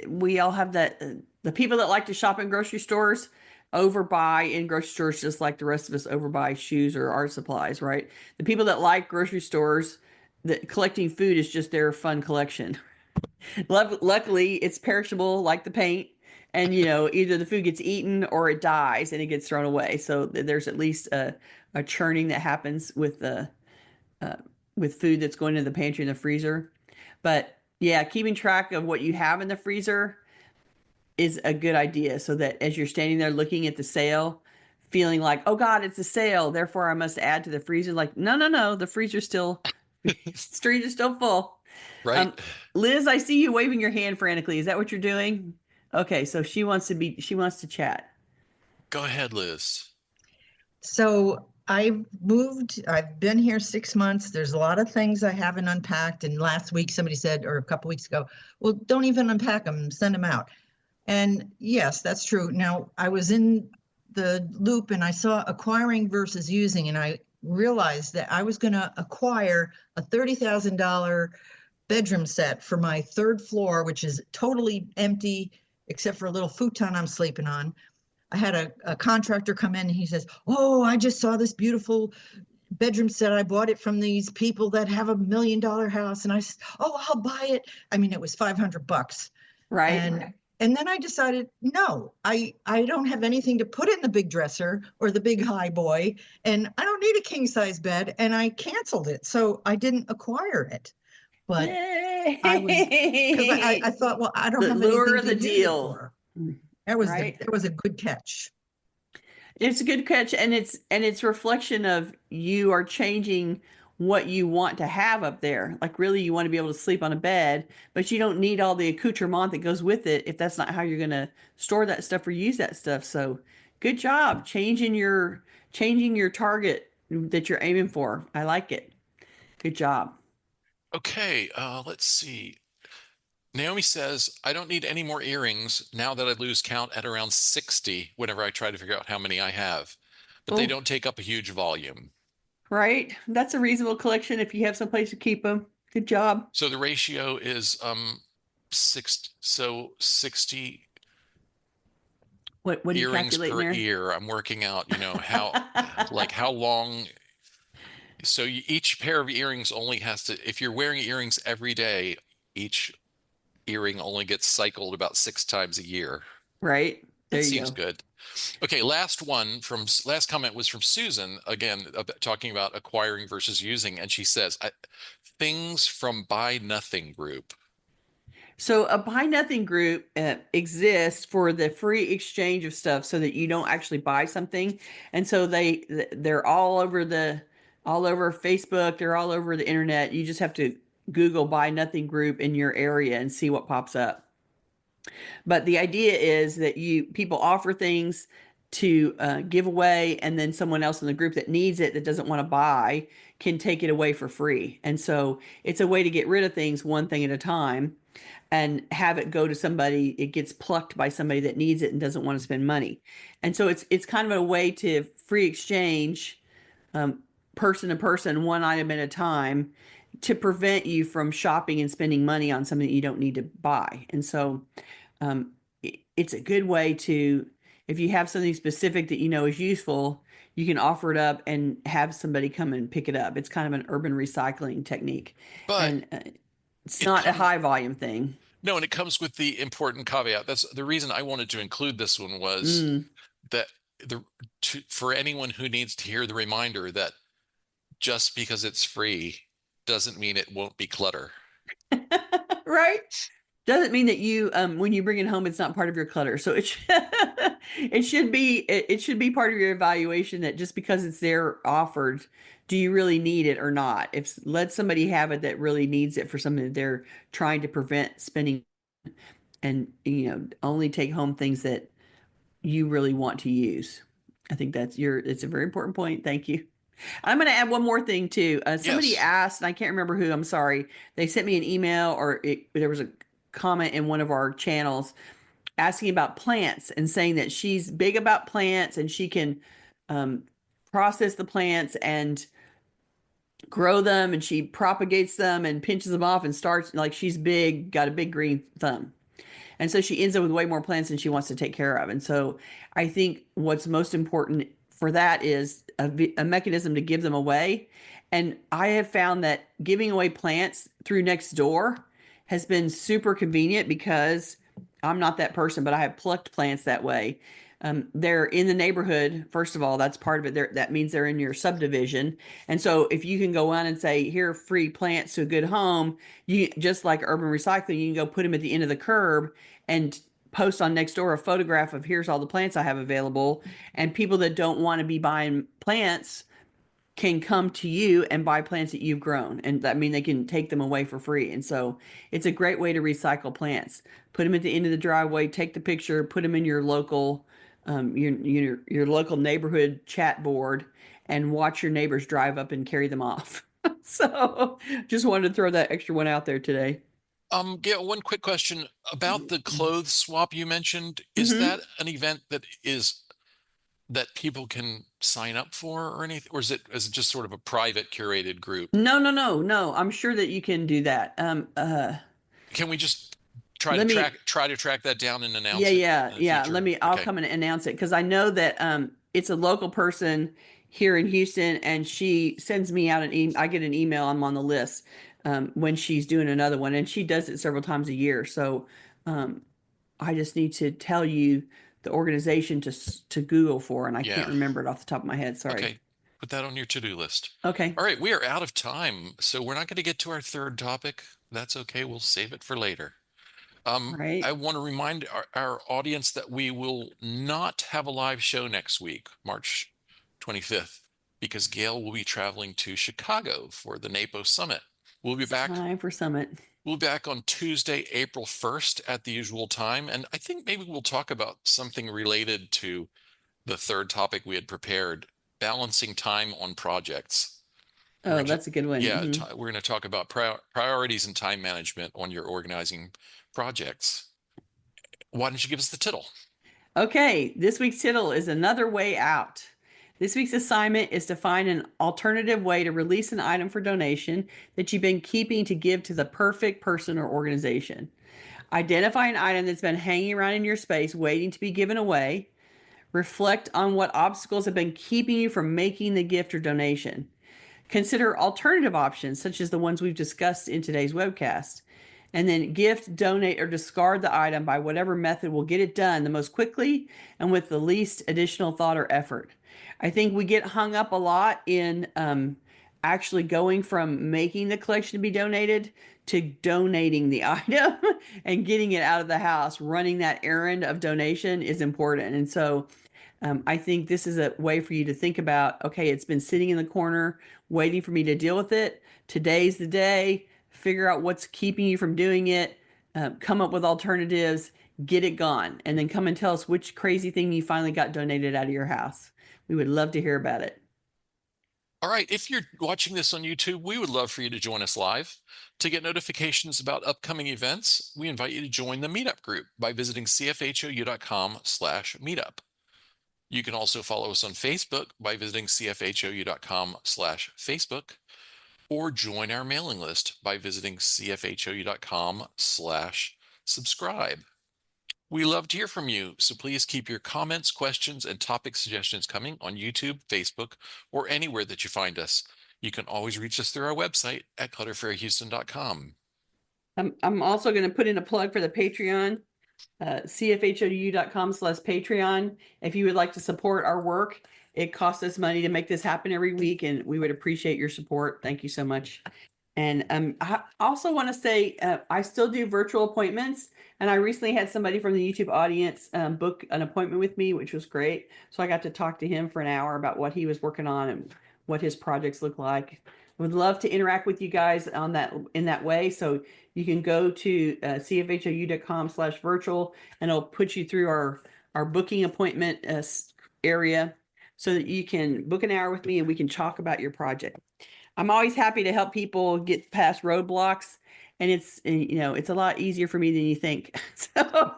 [SPEAKER 1] we all have that. The people that like to shop in grocery stores overbuy in grocery stores just like the rest of us overbuy shoes or art supplies, right? The people that like grocery stores, that collecting food is just their fun collection. Luckily, it's perishable like the paint, and either the food gets eaten or it dies and it gets thrown away. So there's at least a churning that happens uh, with food that's going into the pantry and the freezer. But yeah, keeping track of what you have in the freezer is a good idea so that as you're standing there looking at the sale, feeling like, oh God, it's a sale, therefore I must add to the freezer. Like, no, no, no, the freezer's still, freezer's still full.
[SPEAKER 2] Right.
[SPEAKER 1] Um, Liz, I see you waving your hand frantically. Is that what you're doing? Okay, so she wants to chat.
[SPEAKER 2] Go ahead, Liz.
[SPEAKER 4] So I've been here 6 months. There's a lot of things I haven't unpacked. And last week somebody said, or a couple weeks ago, well, don't even unpack them, send them out. And yes, that's true. Now, I was in the loop and I saw acquiring versus using, and I realized that I was going to acquire a $30,000 bedroom set for my third floor, which is totally empty except for a little futon I'm sleeping on. I had a contractor come in and he says, oh, I just saw this beautiful bedroom set. I bought it from these people that have $1 million house. And I said, oh, I'll buy it. I mean, it was $500.
[SPEAKER 1] Right?
[SPEAKER 4] And then I decided, no, I don't have anything to put in the big dresser or the big high boy, and I don't need a king size bed, and I canceled it. So I didn't acquire it. But I was because I
[SPEAKER 1] Yay!
[SPEAKER 4] thought, well, I don't
[SPEAKER 1] The
[SPEAKER 4] have
[SPEAKER 1] lure
[SPEAKER 4] anything
[SPEAKER 1] of
[SPEAKER 4] to
[SPEAKER 1] the
[SPEAKER 4] use it
[SPEAKER 1] deal,
[SPEAKER 4] for.
[SPEAKER 1] right?
[SPEAKER 4] That was a good catch.
[SPEAKER 1] It's a good catch, and it's reflection of you are changing what you want to have up there. Like really, you want to be able to sleep on a bed, but you don't need all the accoutrement that goes with it if that's not how you're going to store that stuff or use that stuff. So, good job changing your target that you're aiming for. I like it. Good job.
[SPEAKER 2] Okay, let's see. Naomi says, I don't need any more earrings now that I lose count at around 60 whenever I try to figure out how many I have, but they
[SPEAKER 1] Oh,
[SPEAKER 2] don't take up a huge volume.
[SPEAKER 1] right. That's a reasonable collection if you have someplace to keep them. Good job.
[SPEAKER 2] So the ratio is 60
[SPEAKER 1] What are you
[SPEAKER 2] earrings
[SPEAKER 1] calculating
[SPEAKER 2] per
[SPEAKER 1] there?
[SPEAKER 2] ear. I'm working out, how like how long. So each pair of earrings only has to, if you're wearing earrings every day, each earring only gets cycled about 6 times a year.
[SPEAKER 1] Right. There
[SPEAKER 2] That
[SPEAKER 1] you
[SPEAKER 2] seems
[SPEAKER 1] go.
[SPEAKER 2] good. Okay, last comment was from Susan, again, talking about acquiring versus using. And she says, things from Buy Nothing group.
[SPEAKER 1] So a buy nothing group exists for the free exchange of stuff so that you don't actually buy something. And so they're all over Facebook, they're all over the internet. You just have to Google buy nothing group in your area and see what pops up. But the idea is that people offer things to give away, and then someone else in the group that needs it that doesn't want to buy can take it away for free. And so it's a way to get rid of things one thing at a time and have it go to somebody. It gets plucked by somebody that needs it and doesn't want to spend money. And so it's kind of a way to free exchange, um, person to person, one item at a time, to prevent you from shopping and spending money on something that you don't need to buy. And so um, it's a good way to, if you have something specific that you know is useful, you can offer it up and have somebody come and pick it up. It's kind of an urban recycling technique,
[SPEAKER 2] But
[SPEAKER 1] and it's
[SPEAKER 2] it
[SPEAKER 1] not a
[SPEAKER 2] comes
[SPEAKER 1] high volume thing.
[SPEAKER 2] no, and it comes with the important caveat. That's the reason I wanted to include this one was
[SPEAKER 1] Mm.
[SPEAKER 2] that for anyone who needs to hear the reminder that just because it's free doesn't mean it won't be clutter.
[SPEAKER 1] Right? Doesn't mean that you when you bring it home it's not part of your clutter. So it should be part of your evaluation that just because it's there offered, do you really need it or not? If let somebody have it that really needs it for something that they're trying to prevent spending, and only take home things that you really want to use. I think it's a very important point. Thank you. I'm going to add one more thing too. Somebody
[SPEAKER 2] Yes.
[SPEAKER 1] asked, and I can't remember who, I'm sorry. They sent me an email, or there was a comment in one of our channels asking about plants and saying that she's big about plants and she can um, process the plants and grow them, and she propagates them and pinches them off and starts, like, she's big, got a big green thumb. And so she ends up with way more plants than she wants to take care of. And so I think what's most important for that is a mechanism to give them away. And I have found that giving away plants through Nextdoor has been super convenient because I'm not that person, but I have plucked plants that way. They're in the neighborhood. First of all, that's part of it. That means they're in your subdivision. And so if you can go on and say, here are free plants to a good home, you just like urban recycling, you can go put them at the end of the curb and post on Nextdoor a photograph of here's all the plants I have available. And people that don't want to be buying plants can come to you and buy plants that you've grown, and that mean they can take them away for free. And so it's a great way to recycle plants. Put them at the end of the driveway, take the picture, put them in your local your local neighborhood chat board, and watch your neighbors drive up and carry them off. So just wanted to throw that extra one out there today.
[SPEAKER 2] Gail, one quick question about the clothes swap you mentioned. Is
[SPEAKER 1] Mm-hmm.
[SPEAKER 2] that an event that people can sign up for or anything, or is it just sort of a private curated group?
[SPEAKER 1] No, no, no, no. I'm sure that you can do that.
[SPEAKER 2] Can we just
[SPEAKER 1] Let me
[SPEAKER 2] try to track that down and
[SPEAKER 1] Yeah,
[SPEAKER 2] announce it
[SPEAKER 1] yeah,
[SPEAKER 2] in the
[SPEAKER 1] yeah.
[SPEAKER 2] future?
[SPEAKER 1] I'll
[SPEAKER 2] Okay.
[SPEAKER 1] come and announce it because I know that it's a local person here in Houston, and she sends me out an email. I get an email, I'm on the list when she's doing another one, and she does it several times a year. So um, I just need to tell you the organization to Google for, and I can't
[SPEAKER 2] Yeah.
[SPEAKER 1] remember it off the top of my head. Sorry.
[SPEAKER 2] Okay. Put that on your to-do list.
[SPEAKER 1] Okay.
[SPEAKER 2] All right, we are out of time, so we're not going to get to our third topic. That's okay. We'll save it for later.
[SPEAKER 1] All
[SPEAKER 2] I
[SPEAKER 1] right.
[SPEAKER 2] want to remind our audience that we will not have a live show next week, March 25th, because Gail will be traveling to Chicago for the NAPO Summit. We'll be
[SPEAKER 1] It's
[SPEAKER 2] back.
[SPEAKER 1] time for Summit.
[SPEAKER 2] We'll be back on Tuesday, April 1st at the usual time. And I think maybe we'll talk about something related to the third topic we had prepared, balancing time on projects.
[SPEAKER 1] Oh, that's a good one.
[SPEAKER 2] Yeah,
[SPEAKER 1] Mhm.
[SPEAKER 2] we're going to talk about priorities and time management on your organizing projects. Why don't you give us the tittle?
[SPEAKER 1] Okay, this week's tittle is Another Way Out. This week's assignment is to find an alternative way to release an item for donation that you've been keeping to give to the perfect person or organization. Identify an item that's been hanging around in your space waiting to be given away. Reflect on what obstacles have been keeping you from making the gift or donation. Consider alternative options, such as the ones we've discussed in today's webcast. And then gift, donate, or discard the item by whatever method will get it done the most quickly and with the least additional thought or effort. I think we get hung up a lot in actually going from making the collection to be donated to donating the item and getting it out of the house. Running that errand of donation is important. And so I think this is a way for you to think about, okay, it's been sitting in the corner waiting for me to deal with it. Today's the day. Figure out what's keeping you from doing it. Come up with alternatives. Get it gone. And then come and tell us which crazy thing you finally got donated out of your house. We would love to hear about it.
[SPEAKER 2] All right, if you're watching this on YouTube, we would love for you to join us live. To get notifications about upcoming events, we invite you to join the meetup group by visiting cfhou.com/meetup. You can also follow us on Facebook by visiting cfhou.com/Facebook, or join our mailing list by visiting cfhou.com/subscribe. We love to hear from you, so please keep your comments, questions, and topic suggestions coming on YouTube, Facebook, or anywhere that you find us. You can always reach us through our website at clutterfairyhouston.com.
[SPEAKER 1] I'm also going to put in a plug for the Patreon, cfhou.com/Patreon. If you would like to support our work, it costs us money to make this happen every week, and we would appreciate your support. Thank you so much. And I also want to say I still do virtual appointments, and I recently had somebody from the YouTube audience book an appointment with me, which was great. So I got to talk to him for an hour about what he was working on and what his projects look like. Would love to interact with you guys on that in that way. So you can go to cfhou.com/virtual, and it'll put you through our booking appointment area so that you can book an hour with me and we can talk about your project. I'm always happy to help people get past roadblocks, and it's a lot easier for me than you think. So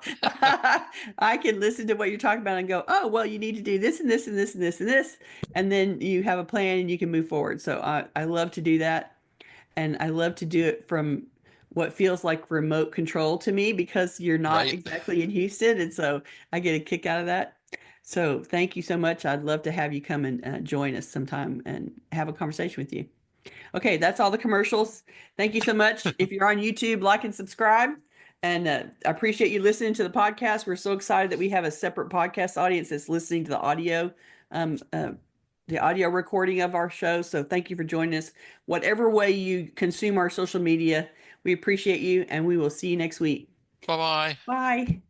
[SPEAKER 1] I can listen to what you're talking about and go, oh, well, you need to do this and this and this and this and this, and then you have a plan and you can move forward. So I love to do that, and I love to do it from what feels like remote control to me because you're not exactly in Houston, and so I get a kick out of that. So thank you so much. I'd love to have you come and join us sometime and have a conversation with you. Okay, that's all the commercials. Thank you so much. If you're on YouTube, like and subscribe. And I appreciate you listening to the podcast. We're so excited that we have a separate podcast audience that's listening to the audio recording of our show. So thank you for joining us. Whatever way you consume our social media, we appreciate you, and we will see you next week.
[SPEAKER 2] Bye-bye.
[SPEAKER 1] Bye.